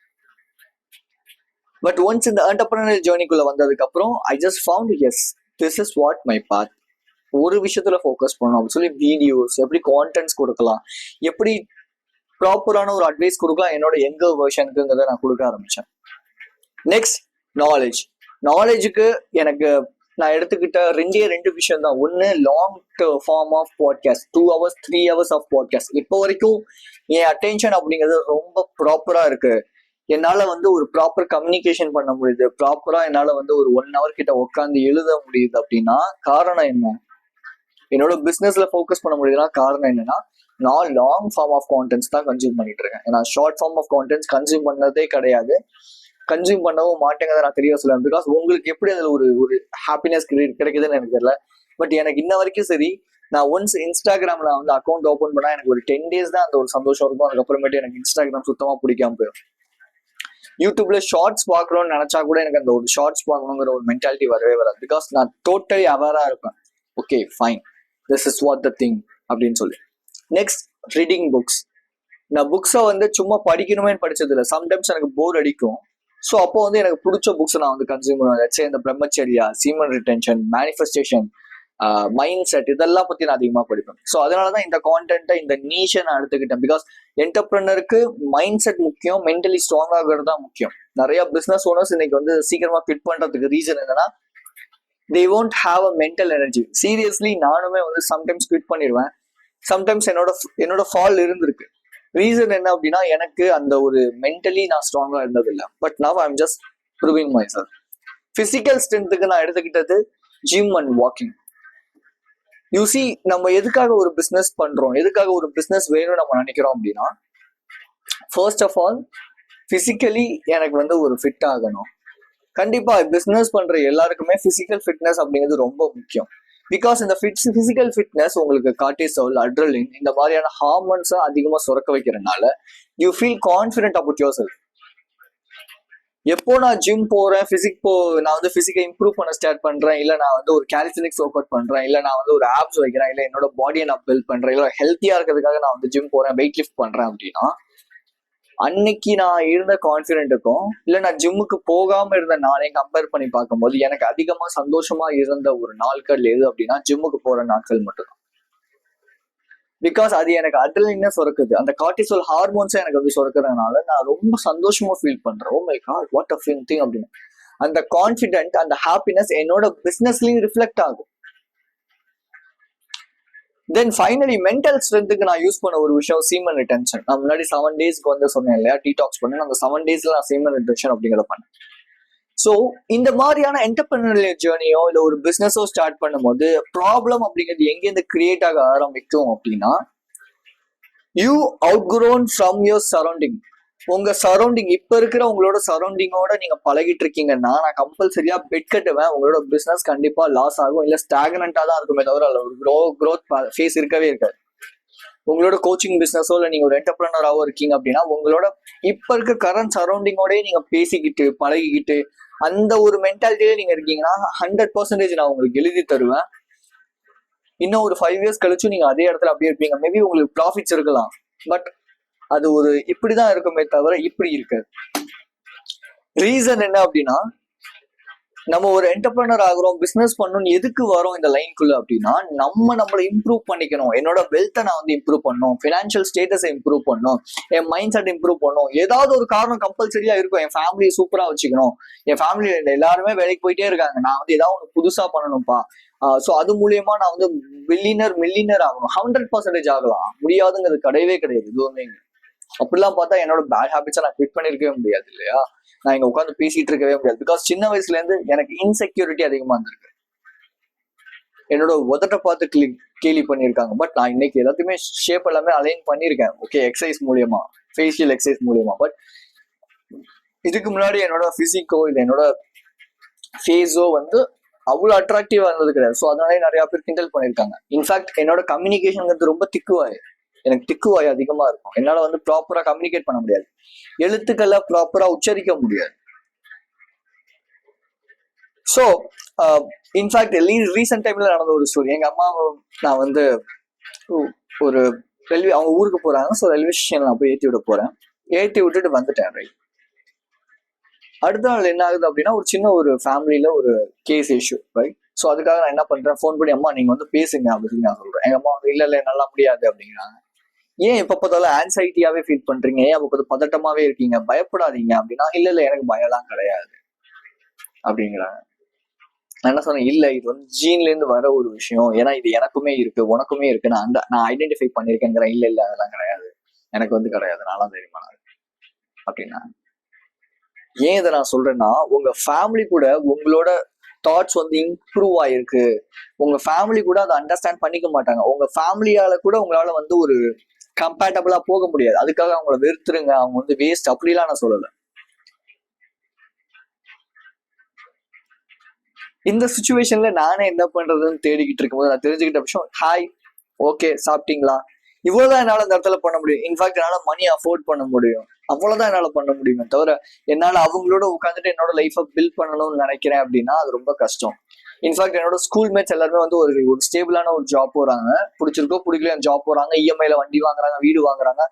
பட் ஒன்ஸ் இந்த என்டர்பிரினியல் ஜேர்னிக்குள்ள வந்ததுக்கு அப்புறம் I just found, yes, this is what my path. ஒரு விஷயத்துல ஃபோக்கஸ் பண்ணணும் அப்படின்னு சொல்லி வீடியோஸ், எப்படி கான்டென்ட்ஸ் கொடுக்கலாம், எப்படி ப்ராப்பரான ஒரு அட்வைஸ் கொடுக்கலாம் என்னோட எங்கர் வெர்ஷனுக்குங்கிறத நான் கொடுக்க ஆரம்பிச்சேன். நெக்ஸ்ட், நாலேஜுக்கு எனக்கு நான் எடுத்துக்கிட்ட ரெண்டு விஷயம் தான். ஒன்று, long form of podcast, 2 hours 3 hours of podcast. இப்போ வரைக்கும் என் அட்டென்ஷன் அப்படிங்கிறது ரொம்ப ப்ராப்பரா இருக்கு. என்னால வந்து ஒரு ப்ராப்பர் கம்யூனிகேஷன் பண்ண முடியுது, ப்ராப்பரா என்னால வந்து ஒரு 1 hour கிட்ட உட்காந்து எழுத முடியுது. அப்படின்னா காரணம் என்ன? என்னோட பிசினஸ்ல ஃபோக்கஸ் பண்ண முடியுதுன்னா காரணம் என்னன்னா, நான் லாங் ஃபார்ம் ஆஃப் கான்டென்ட்ஸ் தான் கன்சியூம் பண்ணிட்டு இருக்கேன். நான் short form of contents consume பண்ணதே கிடையாது, கன்சியூம் பண்ணவும் மாட்டேங்கிறத நான் தெளிவா சொல்லுவேன். பிகாஸ் உங்களுக்கு எப்படி அதுல ஒரு ஹாப்பினஸ் கிடைக்குதுன்னு எனக்கு தெரியல. பட் எனக்கு இன்ன வரைக்கும் சரி, நான் ஒன்ஸ் இன்ஸ்டாகிராம்ல வந்து அக்கௌண்ட் ஓப்பன் பண்ணா எனக்கு ஒரு 10 days தான் அந்த ஒரு சந்தோஷம் இருக்கும். அதுக்கப்புறமேட்டு எனக்கு இன்ஸ்டாகிராம் சுத்தமா பிடிக்காம போயிடும். யூடியூப்ல ஷார்ட்ஸ் பார்க்கணும்னு நினைச்சா கூட எனக்கு அந்த ஒரு ஷார்ட்ஸ் பார்க்கணுங்கிற ஒரு மென்டாலிட்டி வரவே வராது. பிகாஸ் நான் டோட்டலி அவேரா இருப்பேன். Okay fine, this is what the thing அப்படின்னு சொல்லி. Next, reading books. நான் புக்ஸை வந்து சும்மா படிக்கணுமே படிச்சது இல்லை. சம்டைம்ஸ் எனக்கு போர் அடிக்கும். ஸோ அப்போ வந்து எனக்கு பிடிச்ச புக்ஸை நான் வந்து கன்சியூம் பண்ணுவேன். இந்த brahmacharya, Seeman retention, manifestation, mind set, இதெல்லாம் பத்தி நான் அதிகமா படிப்பேன். ஸோ அதனாலதான் இந்த கான்டென்ட்டை, இந்த நீஷை நான் எடுத்துக்கிட்டேன். பிகாஸ் என்டர்பிரினருக்கு மைண்ட் செட் முக்கியம், மென்டலி ஸ்ட்ராங் ஆகிறது தான் முக்கியம். நிறைய பிசினஸ் ஓனர்ஸ் இன்னைக்கு வந்து சீக்கிரமா ஃபிட் பண்றதுக்கு ரீசன் என்னன்னா, they won't have a mental energy. Seriously நானுமே வந்து சம்டைம்ஸ் குவிட் பண்ணிடுவேன். சம்டைம்ஸ் என்னோட ஃபால் இருந்திருக்கு. ரீசன் என்ன அப்படின்னா, எனக்கு அந்த ஒரு மென்டலி நான் ஸ்ட்ராங்கா இருந்தது இல்லை. But now I am just proving myself. Physical ஸ்ட்ரென்த்துக்கு நான் எடுத்துக்கிட்டது ஜிம் அண்ட் வாக்கிங். யூசி, நம்ம எதுக்காக ஒரு பிசினஸ் பண்றோம், எதுக்காக ஒரு பிசினஸ் வேணும்னு நம்ம நினைக்கிறோம் அப்படின்னா, ஃபர்ஸ்ட் ஆஃப் ஆல் பிசிக்கலி எனக்கு வந்து ஒரு ஃபிட் ஆகணும். கண்டிப்பா பிசினஸ் பண்ற எல்லாருக்குமே பிசிக்கல் ஃபிட்னஸ் அப்படிங்கிறது ரொம்ப முக்கியம். பிகாஸ் இந்த பிசிக்கல் ஃபிட்னஸ் உங்களுக்கு கார்டிசோல், அட்ரலின், இந்த மாதிரியான ஹார்மோன்ஸை அதிகமா சுரக்க வைக்கிறதுனால you feel confident about your self. எப்போ நான் ஜிம் போறேன், நான் வந்து பிசிக்கை இம்ப்ரூவ் பண்ண ஸ்டார்ட் பண்றேன், இல்ல நான் வந்து ஒரு காலிஸ்தெனிக்ஸ் ஒர்க் அவுட் பண்றேன், இல்ல நான் வந்து ஒரு ஆப்ஸ் வைக்கிறேன், இல்ல என்னோட பாடியை நான் பில்ட் பண்றேன், இல்ல ஹெல்த்தியா இருக்கிறதுக்காக நான் வந்து ஜிம் போறேன், வெயிட் லிஃப்ட் பண்றேன் அப்படின்னா அன்னைக்கு நான் இருந்த கான்ஃபிடென்ட்டுக்கும் இல்ல நான் ஜிம்முக்கு போகாம இருந்த நாளையும் கம்பேர் பண்ணி பார்க்கும்போது எனக்கு அதிகமா சந்தோஷமா இருந்த ஒரு நாட்கள் எது அப்படின்னா ஜிம்முக்கு போற நாட்கள் மட்டும்தான். பிகாஸ் அது எனக்கு அட்ரினலினை சுரக்குது, அந்த கார்டிசோல் ஹார்மோன்ஸை எனக்கு வந்து சுரக்கிறதுனால நான் ரொம்ப சந்தோஷமா ஃபீல் பண்றேன். Oh my god what a feel thing அப்படின்னு. அந்த கான்ஃபிடென்ட் அந்த ஹாப்பினஸ் என்னோட பிசினஸ்லயும் ரிஃப்ளெக்ட் ஆகும். தென் ஃபைனலி மென்டல் ஸ்ட்ரென்த்துக்கு நான் யூஸ் பண்ண ஒரு விஷயம் சீமன் ரிட்டென்ஷன். நான் முன்னாடி 7 டேஸ்க்கு வந்து சொன்னேன் இல்லையா, டீடாக்ஸ் பண்ணேன். அந்த 7 டேஸ்ல நான் சீமன் ரிட்டென்ஷன் அப்படிங்கிறத பண்ணேன். ஸோ இந்த மாதிரியான என்டர்பிரினியர் ஜேர்னியோ இல்லை ஒரு பிஸ்னஸோ ஸ்டார்ட் பண்ணும்போது ப்ராப்ளம் அப்படிங்கிறது எங்கேருந்து கிரியேட் ஆக ஆரம்பிக்கும் அப்படின்னா, you out grown from your surrounding. உங்க சரௌண்டிங் இப்ப இருக்கிற உங்களோட சரௌண்டிங்கோட நீங்க பழகிட்டு இருக்கீங்கன்னா நான் கம்பல்சரியா பெட் கட்டுவேன், உங்களோட பிசினஸ் கண்டிப்பா லாஸ் ஆகும், இல்ல ஸ்டாக்னண்டா தான் இருக்குமே தவிர அதுல ஒரு க்ரோத் ஃபேஸ் இருக்கவே இருக்காது. உங்களோட கோச்சிங் பிசினஸோ இல்லை நீங்க ஒரு என்டர்பிரினராவோ இருக்கீங்க அப்படின்னா உங்களோட இப்ப இருக்க கரண்ட் சரௌண்டிங்கோடய நீங்க பேசிக்கிட்டு பழகிக்கிட்டு அந்த ஒரு மென்டாலிட்டியில நீங்க இருக்கீங்கன்னா 100% நான் உங்களுக்கு எழுதி தருவேன். இன்னும் ஒரு 5 years கழிச்சு நீங்க அதே இடத்துல அப்படியே இருப்பீங்க. மேபி உங்களுக்கு ப்ராஃபிட்ஸ் இருக்கலாம், பட் அது ஒரு இப்படிதான் இருக்குமே தவிர இப்படி இருக்காது. ரீசன் என்ன அப்படின்னா, நம்ம ஒரு என்டர்பிரினர் ஆகிறோம், பிசினஸ் பண்ணணும், எதுக்கு வரோம் இந்த லைனுக்குள்ள அப்படின்னா நம்மளை இம்ப்ரூவ் பண்ணிக்கணும். என்னோட வெல்த்தை நான் வந்து இம்ப்ரூவ் பண்ணணும், ஃபினான்ஷியல் ஸ்டேட்டஸை இம்ப்ரூவ் பண்ணணும், என் மைண்ட் செட் இம்ப்ரூவ் பண்ணணும். ஏதாவது ஒரு காரணம் கம்பல்சரியா இருக்கும். என் ஃபேமிலியை சூப்பரா வச்சுக்கணும், என் ஃபேமிலியில எல்லாருமே வேலைக்கு போயிட்டே இருக்காங்க, நான் வந்து ஏதாவது ஒன்று புதுசா பண்ணணும்ப்பா. ஸோ அது மூலியமா நான் வந்து மில்லியனர் ஆகணும். 100% ஆகலாம், முடியாதுங்கிறது கிடையவே கிடையாது எதுவுமே. அப்படிலாம் பார்த்தா என்னோட பேட் ஹேபிட்ஸை நான் குவிட் பண்ணிருக்கவே முடியாது இல்லையா, நான் இங்க உட்காந்து பேசிட்டு இருக்கவே முடியாது. பிகாஸ் சின்ன வயசுல இருந்து எனக்கு இன்செக்யூரிட்டி அதிகமா இருந்திருக்கு. என்னோட உதட்ட பார்த்து கேலி பண்ணியிருக்காங்க, பட் நான் இன்னைக்கு எல்லாத்தையுமே ஷேப் எல்லாமே அலைன் பண்ணியிருக்கேன். ஓகே, எக்ஸசைஸ் மூலியமா, ஃபேஷியல் எக்ஸசைஸ் மூலியமா. பட் இதுக்கு முன்னாடி என்னோட பிசிக்கோ இல்லை என்னோட ஃபேஸோ வந்து அவ்வளோ அட்ராக்டிவா இருந்தது கிடையாது. ஸோ அதனாலே நிறைய பேர் கிண்டல் பண்ணியிருக்காங்க. இன்ஃபேக்ட் என்னோட கம்யூனிகேஷன் ரொம்ப திக்குவாய், எனக்கு திக்குவாய் அதிகமா இருக்கும். என்னால வந்து ப்ராப்பரா கம்யூனிகேட் பண்ண முடியாது, எழுத்துக்களை ப்ராப்பரா உச்சரிக்க முடியாது. ஸோ இன்ஃபேக்ட் ரீசெண்ட் டைம்ல நடந்த ஒரு ஸ்டோரி. எங்க அம்மா நான் வந்து ஒரு அவங்க ஊருக்கு போறாங்க. ஸோ ரயில்வே ஸ்டேஷன்ல நான் போய் ஏற்றி விட போறேன். ஏற்றி விட்டுட்டு வந்துட்டேன். ரைட், அடுத்த நாள் என்ன ஆகுது அப்படின்னா ஒரு சின்ன ஒரு ஃபேமிலியில ஒரு கேஸ் இஷ்யூ. ரைட், ஸோ அதுக்காக நான் என்ன பண்றேன், ஃபோன் பண்ணி அம்மா நீங்க வந்து பேசுங்க அப்படின்னு நான் சொல்றேன். எங்க அம்மா வந்து இல்ல நல்லா முடியாது அப்படிங்கிறாங்க. ஏன் எப்ப பார்த்தாலும் ஆன்சைட்டியாவே ஃபீல் பண்றீங்க, ஏன் அப்போ பதட்டமாவே இருக்கீங்க, பயப்படாதீங்க அப்படின்னா இல்ல எனக்கு பயம்லாம் கிடையாது அப்படிங்கிறாங்க. நான் என்ன சொன்னேன், இல்ல இது வந்து ஜீன்ல இருந்து வர ஒரு விஷயம், ஏன்னா இது எனக்குமே இருக்கு உனக்குமே இருக்கு, நான் ஐடென்டிஃபை பண்ணிருக்கேங்கிறேன். இல்ல அதெல்லாம் கிடையாது, எனக்கு வந்து கிடையாது, நான்லாம் தெரியுமா அப்படின்னா. ஏன் இதை நான் சொல்றேன்னா, உங்க ஃபேமிலி கூட உங்களோட தாட்ஸ் வந்து இம்ப்ரூவ் ஆயிருக்கு, உங்க ஃபேமிலி கூட அதை அண்டர்ஸ்டாண்ட் பண்ணிக்க மாட்டாங்க. உங்க ஃபேமிலியால கூட உங்களால வந்து ஒரு கம்பேட்டபிளா போக முடியாது. அதுக்காக அவங்கள வெறுத்துருங்க, அவங்க வந்து வேஸ்ட் அப்படிலாம் நான் சொல்லல. இந்த சுச்சுவேஷன்ல நானே என்ன பண்றதுன்னு தேடிக்கிட்டு இருக்கும்போது நான் தெரிஞ்சுக்கிட்ட விஷயம், ஹாய் ஓகே சாப்பிட்டீங்களா, இவ்வளவுதான் என்னால இந்த இடத்துல பண்ண முடியும். இன்ஃபேக்ட் என்னால மணி அஃபோர்ட் பண்ண முடியும், அவ்வளவுதான் என்னால பண்ண முடியுமே தவிர என்னால அவங்களோட உட்காந்துட்டு என்னோட லைஃபை பில்ட் பண்ணணும்னு நினைக்கிறேன் அப்படின்னா அது ரொம்ப கஷ்டம். இன்ஃபேக்ட் என்னோட ஸ்கூல் மேட்ஸ் எல்லாருமே வந்து ஒரு ஸ்டேபிளான ஒரு ஜாப் போறாங்க, பிடிச்சிருக்கோ பிடிக்கலையோ ஜாப் போறாங்க, இஎம்ஐல வண்டி வாங்குறாங்க, வீடு வாங்குறாங்க.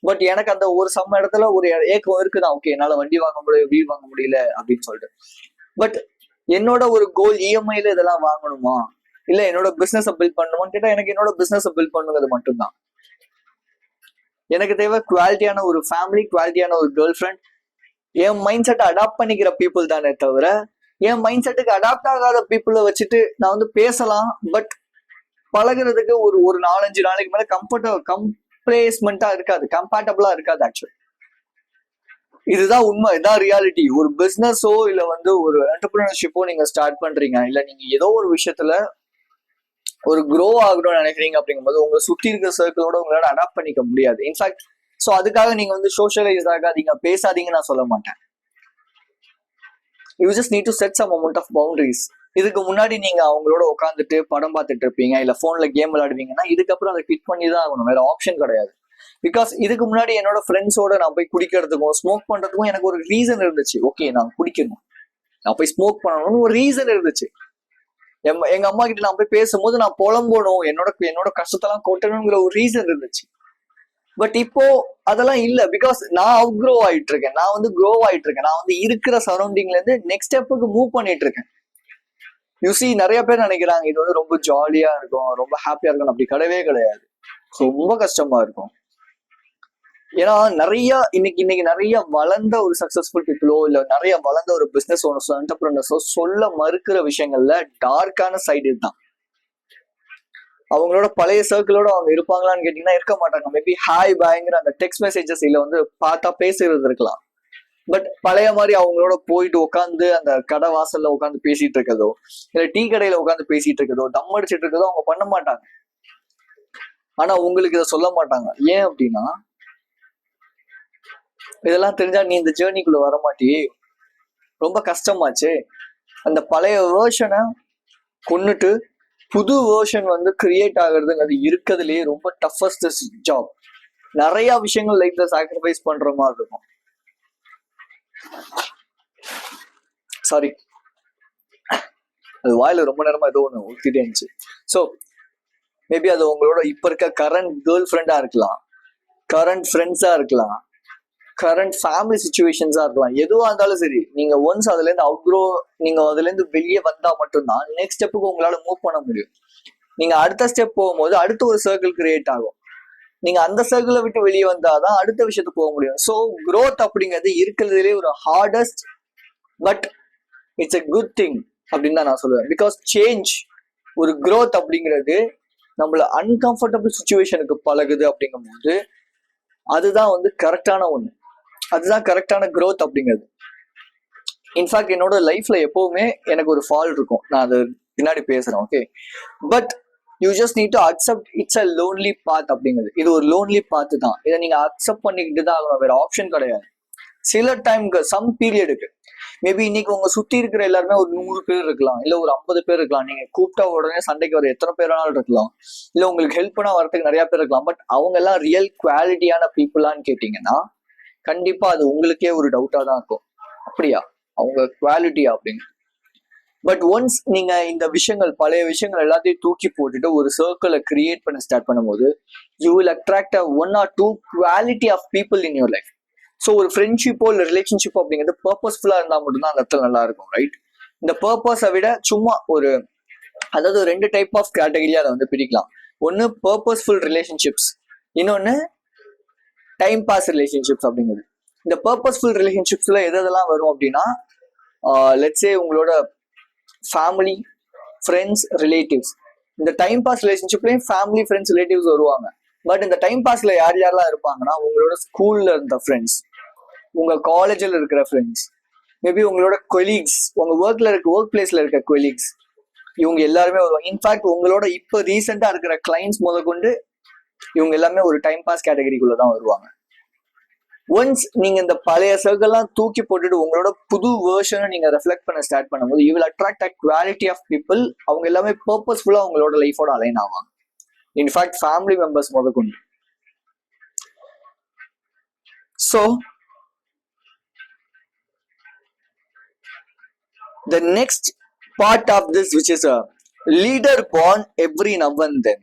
பட் எனக்கு அந்த ஒரு சம இடத்துல ஒரு ஏக்கம் இருக்குதான், ஓகே என்னால வண்டி வாங்க முடியல, வீடு வாங்க முடியல அப்படின்னு சொல்லிட்டு. பட் என்னோட ஒரு கோல் இஎம்ஐல இதெல்லாம் வாங்கணுமா இல்ல என்னோட பிசினஸ் பில்ட் பண்ணணுமான்னு கேட்டா எனக்கு என்னோட பிசினஸ் பில்ட் பண்ணுங்கிறது மட்டும்தான். எனக்கு தேவை குவாலிட்டியான ஒரு ஃபேமிலி, குவாலிட்டியான ஒரு கேர்ள் ஃப்ரெண்ட், என் மைண்ட் செட்டை அடாப்ட் பண்ணிக்கிற பீப்புள் தானே தவிர என் மைண்ட் செட்டுக்கு அடாப்ட் ஆகாத பீப்புளை வச்சுட்டு நான் வந்து பேசலாம், பட் பழகிறதுக்கு ஒரு 4-5 நாளைக்கு மேல கம்ப்ளேஸ்மெண்டா இருக்காது, கம்பேட்டபிளா இருக்காது. ஆக்சுவலி இதுதான் உண்மை, இதுதான் ரியாலிட்டி. ஒரு பிசினஸோ இல்ல வந்து ஒரு என்டர்பிரினர்ஷிப்போ நீங்க ஸ்டார்ட் பண்றீங்க, இல்ல நீங்க ஏதோ ஒரு விஷயத்துல ஒரு க்ரோ ஆகணும்னு நினைக்கிறீங்க அப்படிங்கும்போது உங்களை சுத்தி இருக்கிற சர்க்கிளோட உங்களால அடாப்ட் பண்ணிக்க முடியாது. இன்ஃபேக்ட் ஸோ அதுக்காக நீங்க வந்து சோஷியலைஸ் ஆகாதீங்க, பேசாதீங்கன்னு நான் சொல்ல மாட்டேன். You just need to set some amount of boundaries. இதுக்கு முன்னாடி நீங்க அவங்களோட உட்காந்துட்டு படம் பார்த்துட்டு இருப்பீங்க, இல்ல போன்ல கேம் விளையாடுவீங்கன்னா இதுக்கப்புறம் அதை கிளிக் பண்ணி தான் ஆகணும், வேற ஆப்ஷன் கிடையாது. பிகாஸ் இதுக்கு முன்னாடி என்னோட ஃப்ரெண்ட்ஸோட நான் போய் குடிக்கிறதுக்கும் ஸ்மோக் பண்றதுக்கும் எனக்கு ஒரு ரீசன் இருந்துச்சு. ஓகே நான் குடிக்கணும், நான் போய் ஸ்மோக் பண்ணணும்னு ஒரு ரீசன் இருந்துச்சு. எங்க அம்மா கிட்ட நான் போய் பேசும்போது நான் புலம்பணும், என்னோட கஷ்டத்தெல்லாம் கொட்டணுங்கிற ஒரு ரீசன் இருந்துச்சு. பட் இப்போ அதெல்லாம் இல்ல. பிகாஸ் நான் அவுட் க்ரோ ஆயிட்டு இருக்கேன், நான் வந்து க்ரோ ஆயிட்டு இருக்கேன், நான் வந்து இருக்கிற சரௌண்டிங்ல இருந்து நெக்ஸ்ட் ஸ்டெப்புக்கு மூவ் பண்ணிட்டு இருக்கேன். யூசி நிறைய பேர் நினைக்கிறாங்க இது வந்து ரொம்ப ஜாலியா இருக்கும், ரொம்ப ஹாப்பியா இருக்கும். அப்படி கிடையவே கிடையாது, ரொம்ப கஷ்டமா இருக்கும். ஏன்னா நிறைய இன்னைக்கு நிறைய வளர்ந்த ஒரு சக்சஸ்ஃபுல் பீப்புளோ இல்ல நிறைய வளர்ந்த ஒரு பிசினஸ் ஓனர்ஸோ என்டர்பிரினர்ஸோ சொல்ல மறுக்கிற விஷயங்கள்ல டார்க்கான சைடு இதுதான். அவங்களோட பழைய சர்க்கிளோட அவங்க இருப்பாங்களான்னு கேட்டீங்கன்னா இருக்க மாட்டாங்க. மேபி ஹாய் பாய்ங்கிற அந்த டெக்ஸ்ட் மெசேஜஸ் இல்ல வந்து பார்த்தா பேசுறது இருக்கலாம். பட் பழைய மாதிரி அவங்களோட போயிட்டு உட்காந்து அந்த கடை வாசல்ல உட்காந்து பேசிட்டு இருக்கதோ இல்ல டீ கடையில உட்காந்து பேசிட்டு இருக்கதோ தம் அடிச்சிட்டு இருக்கதோ அவங்க பண்ண மாட்டாங்க. ஆனா உங்களுக்கு இதை சொல்ல மாட்டாங்க. ஏன் அப்படின்னா இதெல்லாம் தெரிஞ்சா நீ இந்த ஜேர்னிக்குள்ள வர மாட்டி, ரொம்ப கஷ்டமாச்சு. அந்த பழைய வேர்ஷனை கொன்னுட்டு புது வேர்ஷன் வந்து கிரியேட் ஆகுறதுங்கிறது இருக்கிறதுலயே ரொம்ப டஃபஸ்ட் ஜாப். நிறைய விஷயங்கள் லைஃப்ல சாக்ரிஃபைஸ் பண்ற மாதிரி இருக்கும். சாரி, அது வாயில ரொம்ப நேரமா ஏதோ ஒண்ணு ஊத்திட்டே இருந்துச்சு. ஸோ மேபி அது உங்களோட இப்ப இருக்க கரண்ட் கேர்ள் ஃப்ரெண்டா இருக்கலாம், கரண்ட் ஃப்ரெண்ட்ஸா இருக்கலாம், கரண்ட் ஃபேமிலி சுச்சுவேஷன்ஸா இருக்கலாம். எதுவா இருந்தாலும் சரி, நீங்க ஒன்ஸ் அதுல இருந்து அவுட் க்ரோ, நீங்க அதுல இருந்து வெளியே வந்தா மட்டும்தான் நெக்ஸ்ட் ஸ்டெப்புக்கு உங்களால மூவ் பண்ண முடியும். நீங்க அடுத்த ஸ்டெப் போகும்போது அடுத்த ஒரு சர்க்கிள் கிரியேட் ஆகும். நீங்க அந்த சர்க்கிளை விட்டு வெளியே வந்தாதான் அடுத்த விஷயத்துக்கு போக முடியும். ஸோ க்ரோத் அப்படிங்கிறது இருக்கிறதுலே ஒரு hardest but it's a good thing அப்படின்னு தான் நான் சொல்லுவேன். பிகாஸ் சேஞ்ச், ஒரு க்ரோத் அப்படிங்கிறது நம்மள அன்கம்ஃபர்டபுள் சுச்சுவேஷனுக்கு பழகுது. அப்படிங்கும் போது அதுதான் வந்து கரெக்டான ஒண்ணு, அதுதான் கரெக்டான க்ரோத் அப்படிங்கிறது. இன்ஃபேக்ட் என்னோட லைஃப்ல எப்பவுமே எனக்கு ஒரு ஃபால் இருக்கும், நான் அது பின்னாடி பேசுறேன். Okay, but you just need to accept it's a lonely path அப்படிங்கிறது. இது ஒரு லோன்லி பாத்து தான், இதை நீங்க அக்செப்ட் பண்ணிக்கிட்டு தான் ஆகணும், வேற ஆப்ஷன் கிடையாது. சில டைம்க்கு சம் பீரியடுக்கு மேபி இன்னைக்கு உங்க சுத்தி இருக்கிற எல்லாருமே ஒரு 100 பேர் இருக்கலாம், இல்ல ஒரு 50 பேர் இருக்கலாம். நீங்க கூப்பிட்டா உடனே சண்டைக்கு வர எத்தனை பேரானாலும் இருக்கலாம், இல்ல உங்களுக்கு ஹெல்ப் பண்ண வரதுக்கு நிறைய பேர் இருக்கலாம். பட் அவங்க எல்லாம் ரியல் குவாலிட்டியான பீப்புளான்னு கேட்டீங்கன்னா கண்டிப்பா அது உங்களுக்கே ஒரு டவுட்டா தான் இருக்கும். அப்படியா, அவங்க குவாலிட்டியா அப்படின்னு. பட் ஒன்ஸ் நீங்க இந்த விஷயங்கள், பழைய விஷயங்கள் எல்லாத்தையும் தூக்கி போட்டுட்டு ஒரு சர்க்கிளை கிரியேட் பண்ண ஸ்டார்ட் பண்ணும்போது you will attract 1 or 2 quality of people in your life. So ஒரு ஃப்ரெண்ட்ஷிப்போ இல்லை ரிலேஷன்ஷிப்போ அப்படிங்கிறது பர்பஸ்ஃபுல்லா இருந்தால் மட்டும்தான் அந்த இடத்துல நல்லா இருக்கும், ரைட்? இந்த பர்பஸை விட சும்மா ஒரு, அதாவது 2 டைப் ஆஃப் கேட்டகரியா அதை வந்து பிரிக்கலாம். ஒன்று பர்பஸ்ஃபுல் ரிலேஷன்ஷிப்ஸ், இன்னொன்று டைம் பாஸ் ரிலேஷன்ஷிப்ஸ் அப்படிங்கிறது. இந்த பர்பஸ்ஃபுல் ரிலேஷன்ஷிப்ஸ்ல எதெல்லாம் வரும் அப்படின்னா, லெட்ஸே உங்களோட ஃபேமிலி, ஃப்ரெண்ட்ஸ், ரிலேட்டிவ்ஸ். இந்த டைம் பாஸ் ரிலேஷன்ஷிப்லயும் ஃபேமிலி, ஃப்ரெண்ட்ஸ், ரிலேட்டிவ்ஸ் வருவாங்க. பட் இந்த டைம் பாஸ்ல யார் யாரெல்லாம் இருப்பாங்கன்னா, உங்களோட ஸ்கூல்ல இருந்த ஃப்ரெண்ட்ஸ், உங்க காலேஜில் இருக்கிற ஃப்ரெண்ட்ஸ், மேபி உங்களோட கொலீக்ஸ், உங்க ஒர்க் பிளேஸ்ல இருக்க கொலீக்ஸ், இவங்க எல்லாருமே வருவாங்க. இன்ஃபேக்ட் உங்களோட இப்போ ரீசெண்டா இருக்கிற கிளைண்ட்ஸ் முதற்கொண்டு இவங்க எல்லாமே ஒரு டைம் பாஸ் கேட்டகரிக்குள்ள தான் வருவாங்க. ஒன்ஸ் நீங்க இந்த பழைய சர்க்கிள்லாம் தூக்கி போட்டுட்டு உங்களோட புது வேர்ஷனை நீங்க ரெஃப்ளெக்ட் பண்ண ஸ்டார்ட் பண்ணும்போது you will attract a quality of people. அவங்க எல்லாமே பர்பஸ்ஃபுல்லா உங்களோட லைஃபோட அலைன் ஆவாங்க. இன்ஃபேக்ட் ஃபேமிலி மெம்பர்ஸ் முதற்கொண்டு. So the next part of this, which is a leader born every now and then.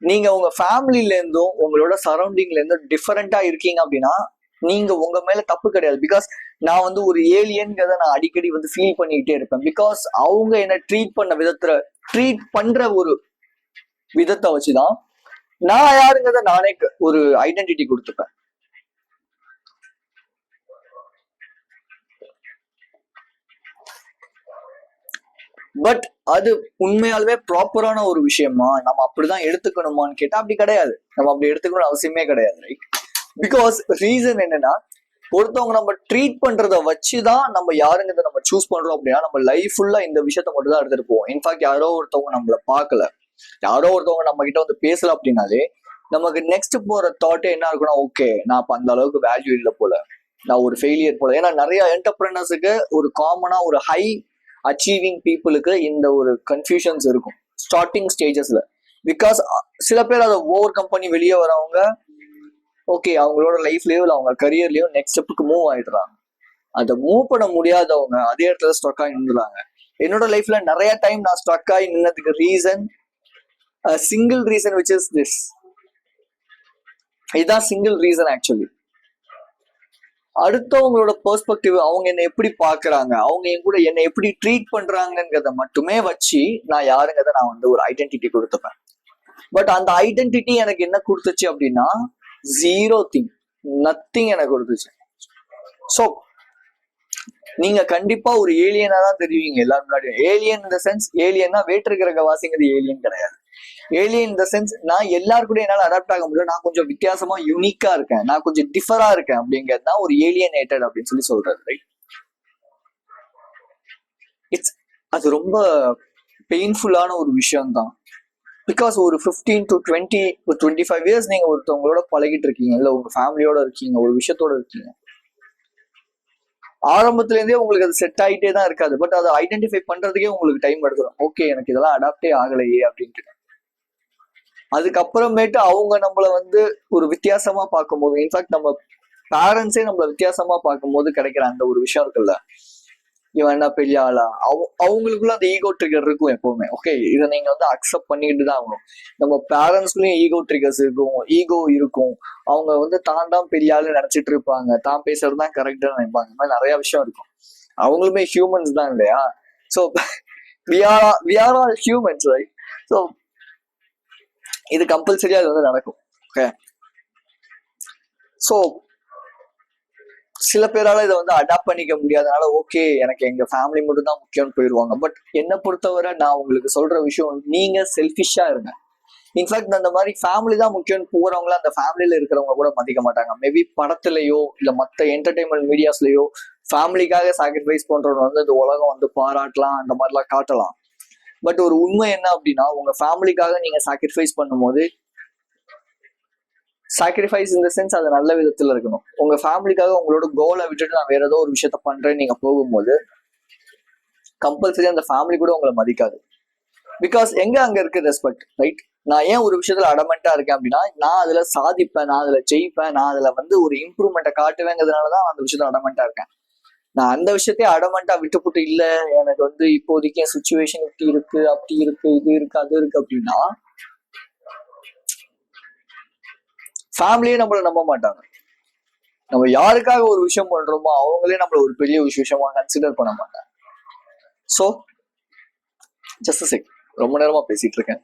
நீங்க உங்க ஃபேமிலில இருந்தும் உங்களோட சரௌண்டிங்ல இருந்தும் டிஃபரெண்டா இருக்கீங்க அப்படின்னா நீங்க உங்க மேல தப்பு கிடையாது. பிகாஸ் நான் வந்து ஒரு ஏலியன்கிறத நான் அடிக்கடி வந்து ஃபீல் பண்ணிக்கிட்டே இருப்பேன். பிகாஸ் அவங்க என்ன ட்ரீட் பண்ற ஒரு விதத்தை வச்சுதான் நான் யாருங்கிறத நானே ஒரு ஐடென்டிட்டி கொடுத்துப்பேன். பட் அது உண்மையாலுமே ப்ராப்பரான ஒரு விஷயமா, நம்ம அப்படிதான் எடுத்துக்கணுமான்னு கேட்டா அப்படி கிடையாது. நம்ம அப்படி எடுத்துக்கணும்னு அவசியமே கிடையாது, ரைட்? பிகாஸ் ரீசன் என்னன்னா, ஒருத்தவங்க நம்ம ட்ரீட் பண்றத வச்சுதான் நம்ம யாருங்கிறத நம்ம சூஸ் பண்றோம். அப்படின்னா நம்ம லைஃப் ஃபுல்லா இந்த விஷயத்த மட்டும் தான் எடுத்துட்டு போவோம். இன்ஃபேக்ட் யாரோ ஒருத்தவங்க நம்மள பார்க்கல, யாரோ ஒருத்தவங்க நம்ம கிட்ட வந்து பேசல அப்படின்னாலே நமக்கு நெக்ஸ்ட் போற தாட்டே என்ன இருக்குன்னா, ஓகே நான் அப்ப அந்த அளவுக்கு வேல்யூ இல்லை போல, நான் ஒரு ஃபெயிலியர் போல. ஏன்னா நிறைய என்டர்பிரினர்ஸுக்கு ஒரு காமனா ஒரு ஹை அச்சீவிங் பீப்புளுக்கு இந்த ஒரு கன்ஃபியூஷன்ஸ் இருக்கும் ஸ்டார்டிங் ஸ்டேஜஸ்ல. பிகாஸ் சில பேர் அதை ஓவர் கம்பெனி வெளியே வரவங்க ஓகே அவங்களோட லைஃப்லயோ இல்லை அவங்க கரியர்லயோ நெக்ஸ்ட் ஸ்டெப்புக்கு மூவ் ஆயிடுறாங்க. அதை மூவ் பண்ண முடியாதவங்க அதே இடத்துல ஸ்டக் ஆகி நின்றுறாங்க. என்னோட லைஃப்ல நிறைய டைம் நான் ஸ்டக் ஆகி நின்னதுக்கு reason, single reason, which is this: இதுதான் சிங்கிள் ரீசன் ஆக்சுவலி. அடுத்தவங்களோட பெர்ஸ்பெக்டிவ், அவங்க என்ன எப்படி பாக்குறாங்க, அவங்க என் கூட என்ன எப்படி ட்ரீட் பண்றாங்கிறத மட்டுமே வச்சு நான் யாருங்கிறத நான் வந்து ஒரு ஐடென்டிட்டி கொடுத்துப்பேன். பட் அந்த ஐடென்டிட்டி எனக்கு என்ன கொடுத்துச்சு அப்படின்னா ஜீரோ திங், நத்திங் எனக்கு கொடுத்துச்சு. ஸோ நீங்க கண்டிப்பா ஒரு ஏலியனா தான் தெரியுவீங்க எல்லாரும் முன்னாடி. ஏலியன் இந்த சென்ஸ், ஏலியன்னா வேற்று கிரக வாசிங்கிறது ஏலியன் கிடையாது. ஏலியன் இந்த சென்ஸ், நான் எல்லாருக்கூட என்னால அடாப்ட் ஆக முடியல, நான் கொஞ்சம் வித்தியாசமா யூனிக்கா இருக்கேன், நான் கொஞ்சம் டிஃபரா இருக்கேன் அப்படிங்கிறது தான் ஒரு ஏலியனேட்டட் அப்படின்னு சொல்லி சொல்றது, ரைட்? அது ரொம்ப பெயின்ஃபுல்லான ஒரு விஷயம் தான். பிகாஸ் ஒரு 15 to 20 ஒரு 25 இயர்ஸ் நீங்க ஒருத்தவங்களோட பழகிட்டு இருக்கீங்க, இல்ல உங்க ஃபேமிலியோட இருக்கீங்க, ஒரு விஷயத்தோட இருக்கீங்க. ஆரம்பத்துல இருந்தே உங்களுக்கு அது செட் ஆகிட்டே தான் இருக்காது. பட் அதை ஐடென்டிஃபை பண்றதுக்கே உங்களுக்கு டைம் எடுத்துரும். ஓகே, எனக்கு இதெல்லாம் அடாப்டே ஆகலையே அப்படின்ட்டு. அதுக்கப்புறமேட்டு அவங்க நம்மள வந்து ஒரு வித்தியாசமா பார்க்கும்போது, இன்ஃபேக்ட் நம்ம பேரண்ட்ஸே நம்மள வித்தியாசமா பார்க்கும்போது கிடைக்கிற அந்த ஒரு விஷயம் இருக்குல்ல, இவன் என்ன பெரிய ஆளா, அவங்களுக்குள்ள அந்த ஈகோ ட்ரிகர் இருக்கும் எப்பவுமே. ஓகே, இதை நீங்க வந்து அக்செப்ட் பண்ணிக்கிட்டு தான் ஆகணும். நம்ம பேரண்ட்ஸ்லயும் ஈகோ ட்ரிகர்ஸ் இருக்கும், ஈகோ இருக்கும். அவங்க வந்து தான் பெரிய ஆளு நினைச்சிட்டு இருப்பாங்க, தான் பேசுறது தான் கரெக்டா நினைப்பாங்க. இந்த மாதிரி நிறைய விஷயம் இருக்கும். அவங்களுமே ஹியூமன்ஸ் தான் இல்லையா? So we are all humans, right? So இது கம்பல்சரியா அது வந்து நடக்கும். ஓகே, ஸோ சில பேரால இதை வந்து அடாப்ட் பண்ணிக்க முடியாதனால ஓகே எனக்கு எங்க ஃபேமிலி மட்டும் தான் முக்கியம்னு போயிடுவாங்க. பட் என்னை பொறுத்தவரை நான் உங்களுக்கு சொல்ற விஷயம், நீங்க செல்ஃபிஷா இருங்க. இன்ஃபேக்ட் அந்த மாதிரி ஃபேமிலி தான் முக்கியம்னு போறவங்கள அந்த ஃபேமிலியில இருக்கிறவங்க கூட மதிக்க மாட்டாங்க. மேபி படத்துலயோ இல்ல மற்ற என்டர்டைன்மெண்ட் மீடியாஸ்லயோ ஃபேமிலிக்காக சாக்ரிஃபைஸ் பண்றவங்க வந்து இந்த உலகம் வந்து பாராட்டலாம், அந்த மாதிரிலாம் காட்டலாம். பட் ஒரு உண்மை என்ன அப்படின்னா, உங்க ஃபேமிலிக்காக நீங்க சாக்ரிஃபைஸ் பண்ணும்போது, சாக்ரிஃபைஸ் இந்த சென்ஸ் அது நல்ல விதத்துல இருக்கணும். உங்க ஃபேமிலிக்காக உங்களோட கோலை விட்டுட்டு நான் வேற ஏதோ ஒரு விஷயத்த பண்றேன்னு நீங்க போகும்போது கம்பல்சரி அந்த ஃபேமிலி கூட உங்களை மதிக்காது. பிகாஸ் எங்க அங்க இருக்கு ரெஸ்பெக்ட், ரைட்? நான் ஏன் ஒரு விஷயத்துல அடமெண்டா இருக்கேன் அப்படின்னா, நான் அதுல சாதிப்பேன், நான் அதுல ஜெயிப்பேன், நான் அதுல வந்து ஒரு இம்ப்ரூவ்மெண்ட்டை காட்டுவேங்கிறதுனாலதான் அந்த விஷயத்துல அடமெண்டா இருக்கேன். நான் அந்த விஷயத்தையே அடமெண்டா விட்டுப்புட்டு இல்ல எனக்கு வந்து இப்போதைக்கு என் சுச்சுவேஷன் இப்படி இருக்கு, அப்படி இருக்கு, இது இருக்கு, அது இருக்கு அப்படின்னா ஃபேமிலியே நம்மள நம்ப மாட்டாங்க. நம்ம யாருக்காக ஒரு விஷயம் பண்றோமோ அவங்களே நம்மள ஒரு பெரிய விஷயமா கன்சிடர் பண்ண மாட்டாங்க. சோ ஜஸ்ட் செக், ரொம்ப நேரமா பேசிட்டு இருக்கேன்.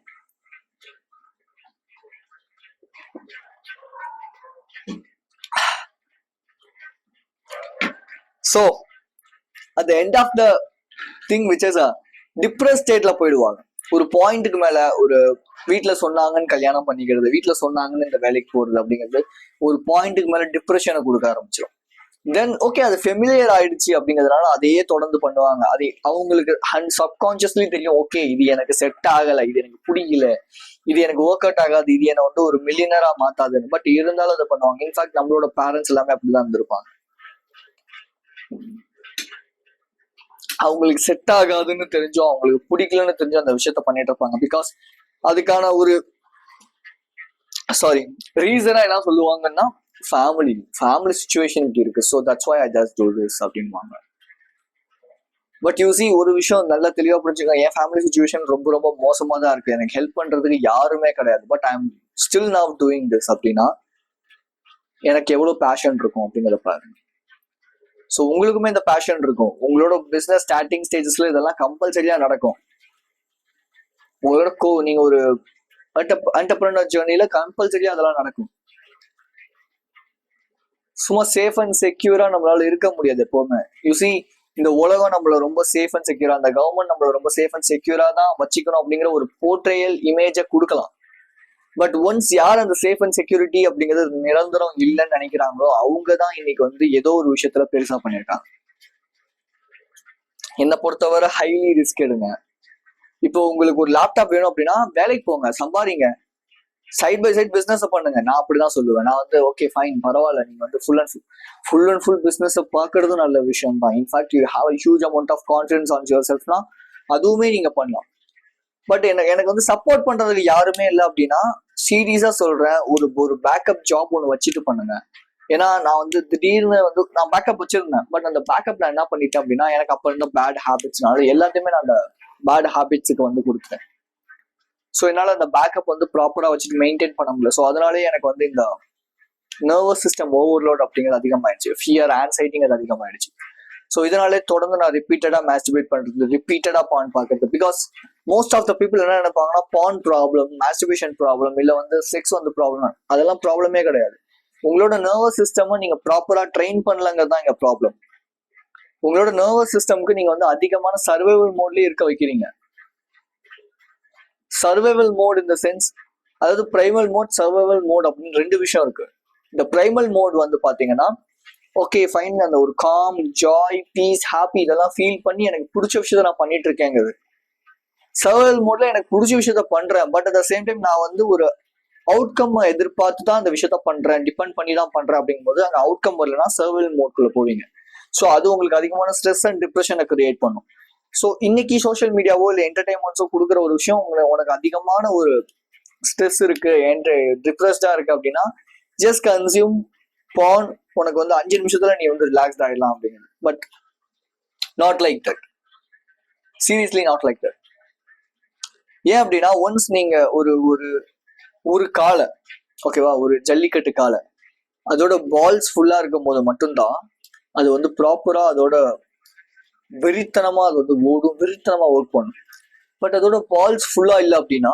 So at the end of the thing which is a depressed stateல போயிடுவாங்க. ஒரு பாயிண்ட்டுக்கு மேல ஒரு வீட்டுல சொன்னாங்கன்னு கல்யாணம் பண்ணிக்கிறது, வீட்டுல சொன்னாங்கன்னு இந்த வேலைக்கு போறது அப்படிங்கிறது ஒரு பாயிண்ட்டுக்கு மேல டிப்ரெஷனை கொடுக்க ஆரம்பிச்சிடும். தென் ஓகே, அது ஃபெமிலியர் ஆயிடுச்சு அப்படிங்கிறதுனால அதையே தொடர்ந்து பண்ணுவாங்க. அது அவங்களுக்கு சப்கான்சியஸ்லி தெரியும், ஓகே இது எனக்கு செட் ஆகலை, இது எனக்கு பிடிக்கல, இது எனக்கு ஒர்க் அவுட் ஆகாது, இது என்ன வந்து ஒரு மில்லியனரா மாத்தாதுன்னு. பட் இருந்தாலும் அதை பண்ணுவாங்க. இன்ஃபேக்ட் நம்மளோட பேரண்ட்ஸ் எல்லாமே அப்படிதான் இருந்திருப்பாங்க. அவங்களுக்கு செட் ஆகாதுன்னு தெரிஞ்சோ, அவங்களுக்கு பிடிக்கலன்னு தெரிஞ்சோ அந்த விஷயத்த பண்ணிட்டு இருப்பாங்க. பிகாஸ் அதுக்கான ஒரு ரீசனா என்ன சொல்லுவாங்கன்னா, ஃபேமிலி சிச்சுவேஷன் இப்படி இருக்கு, so that's why I just do this அப்படின்வாங்க. பட் யூ சி, ஒரு விஷயம் நல்லா தெளிவா புரிஞ்சுக்கோங்க, என் ஃபேமிலி சிச்சுவேஷன் ரொம்ப ரொம்ப மோசமா தான் இருக்கு, எனக்கு ஹெல்ப் பண்றதுக்கு யாருமே கிடையாது, but I am still now doing this அப்படின்னா எனக்கு எவ்வளவு பேஷன் இருக்கும் அப்படிங்கிறத பாருங்க. ஸோ உங்களுக்குமே இந்த பேஷன் இருக்கும். உங்களோட பிசினஸ் ஸ்டார்டிங் ஸ்டேஜஸ்ல இதெல்லாம் கம்பல்சரியா நடக்கும். உங்களோட நீங்க ஒரு என்டர்பிரனர் ஜேர்னில கம்பல்சரியா அதெல்லாம் நடக்கும். சும்மா சேஃப் அண்ட் செக்யூரா நம்மளால இருக்க முடியாது எப்பவுமே. யூசி, இந்த உலகம் நம்மள ரொம்ப சேஃப் அண்ட் செக்யூரா, அந்த கவர்மெண்ட் நம்மள ரொம்ப சேஃப் அண்ட் செக்யூரா தான் வச்சுக்கணும் அப்படிங்கிற ஒரு போர்ட்ரேயல் இமேஜை கொடுக்கலாம். பட் ஒன்ஸ் யார் அந்த சேஃப் அண்ட் செக்யூரிட்டி அப்படிங்கிறது நிரந்தரம் இல்லைன்னு நினைக்கிறாங்களோ அவங்க தான் இன்னைக்கு வந்து ஏதோ ஒரு விஷயத்துல பெருசா பண்ணிருக்காங்க. என்னை பொறுத்தவரை ஹைலி ரிஸ்க் எடுங்க. இப்போ உங்களுக்கு ஒரு லேப்டாப் வேணும் அப்படின்னா வேலைக்கு போங்க, சம்பாதிங்க, சைட் பை சைட் பிசினஸ் பண்ணுங்க. நான் அப்படிதான் சொல்லுவேன். நான் வந்து ஓகே ஃபைன், பரவாயில்ல, நீங்க வந்து ஃபுல் அண்ட் ஃபுல் பிசினஸ் பார்க்கறதும் நல்ல விஷயம் தான். In fact you have a huge amount of confidence on your செல்ஃப்னா அதுவுமே நீங்க பண்ணலாம். பட் எனக்கு வந்து சப்போர்ட் பண்றதுக்கு யாருமே இல்லை அப்படின்னா சீரியஸா சொல்றேன், ஒரு பேக்கப் ஜாப் ஒன்று வச்சுட்டு பண்ணுங்க. ஏன்னா நான் வந்து திடீர்னு வந்து நான் பேக்கப் வச்சிருந்தேன், பட் அந்த பேக்கப் நான் என்ன பண்ணிட்டேன் அப்படின்னா எனக்கு அப்ப இருந்த பேட் ஹேபிட்ஸ்னால எல்லாத்தையுமே நான் அந்த பேட் ஹேபிட்ஸுக்கு வந்து கொடுத்தேன். ஸோ என்னால் அந்த பேக்கப் வந்து ப்ராப்பராக வச்சுட்டு மெயின்டைன் பண்ண முடியல. ஸோ அதனாலே எனக்கு வந்து இந்த நர்வஸ் சிஸ்டம் ஓவர்லோட் அப்படிங்கிறது அதிகமாயிடுச்சு, ஃபியர் ஆன்சைட்டிங்கிறது அதிகமாயிடுச்சு. ஸோ இதனாலே தொடர்ந்து நான் ரிப்பீட்டடா மாஸ்டிபேட் பண்றது, ரிப்பீட்டடா பான் பார்க்கறது. Because most of the people என்ன நினைப்பாங்கன்னா பான் ப்ராப்ளம், மாஸ்டிபேஷன் ப்ராப்ளம், இல்லை வந்து செக்ஸ் வந்து ப்ராப்ளம். அதெல்லாம் ப்ராப்ளமே கிடையாது. உங்களோட நர்வஸ் சிஸ்டம் நீங்க ப்ராப்பரா ட்ரெயின் பண்ணலங்கிறது தான் இங்க ப்ராப்ளம். உங்களோட நர்வஸ் சிஸ்டம்க்கு நீங்க வந்து அதிகமான சர்வைவல் மோட்லயே இருக்க வைக்கிறீங்க. சர்வைவல் மோட் இந்த சென்ஸ், அதாவது பிரைமல் மோட், சர்வைவல் மோட் அப்படின்னு ரெண்டு விஷயம் இருக்கு. இந்த பிரைமல் மோட் வந்து பாத்தீங்கன்னா ஓகே ஃபைன், அந்த ஒரு காம், ஜாய், பீஸ், ஹாப்பி இதெல்லாம் ஃபீல் பண்ணி எனக்கு பிடிச்ச விஷயத்த நான் பண்ணிட்டு இருக்கேங்கிறது. சர்வைவல் மோட்ல எனக்கு பிடிச்ச விஷயத்த பண்றேன், but at the same time நான் வந்து ஒரு அவுட்கம் எதிர்பார்த்து தான் அந்த விஷயத்த பண்றேன், டிபெண்ட் பண்ணி தான் பண்றேன். அப்படிங்கும்போது அந்த அவுட்கம் வரலன்னா சர்வைவல் மோட்குள்ள போவீங்க. ஸோ அது உங்களுக்கு அதிகமான ஸ்ட்ரெஸ் அண்ட் டிப்ரெஷனை கிரியேட் பண்ணும். ஸோ இன்னைக்கு சோஷியல் மீடியாவோ இல்லை என்டர்டைன்மெண்ட்ஸோ கொடுக்குற ஒரு விஷயம் உனக்கு அதிகமான ஒரு ஸ்ட்ரெஸ் இருக்கு, டிப்ரெஸ்டா இருக்கு அப்படின்னா ஜஸ்ட் கன்சியூம் பான். உனக்கு வந்து 5 நிமிஷத்துல நீ வந்து ரிலாக்ஸ்ட் ஆயிடலாம் அப்படிங்கிறது. But not like that, seriously not like that. ஏன் அப்படின்னா ஒன்ஸ் நீங்க ஒரு ஒரு ஒரு காலை, ஓகேவா, ஒரு ஜல்லிக்கட்டு காலை அதோட பால்ஸ் ஃபுல்லா இருக்கும் போது மட்டும்தான் அது வந்து ப்ராப்பரா அதோட வெறித்தனமா அது வந்து ஓடும், வெறித்தனமா ஒர்க் பண்ணும். பட் அதோட பால்ஸ் ஃபுல்லா இல்லை அப்படின்னா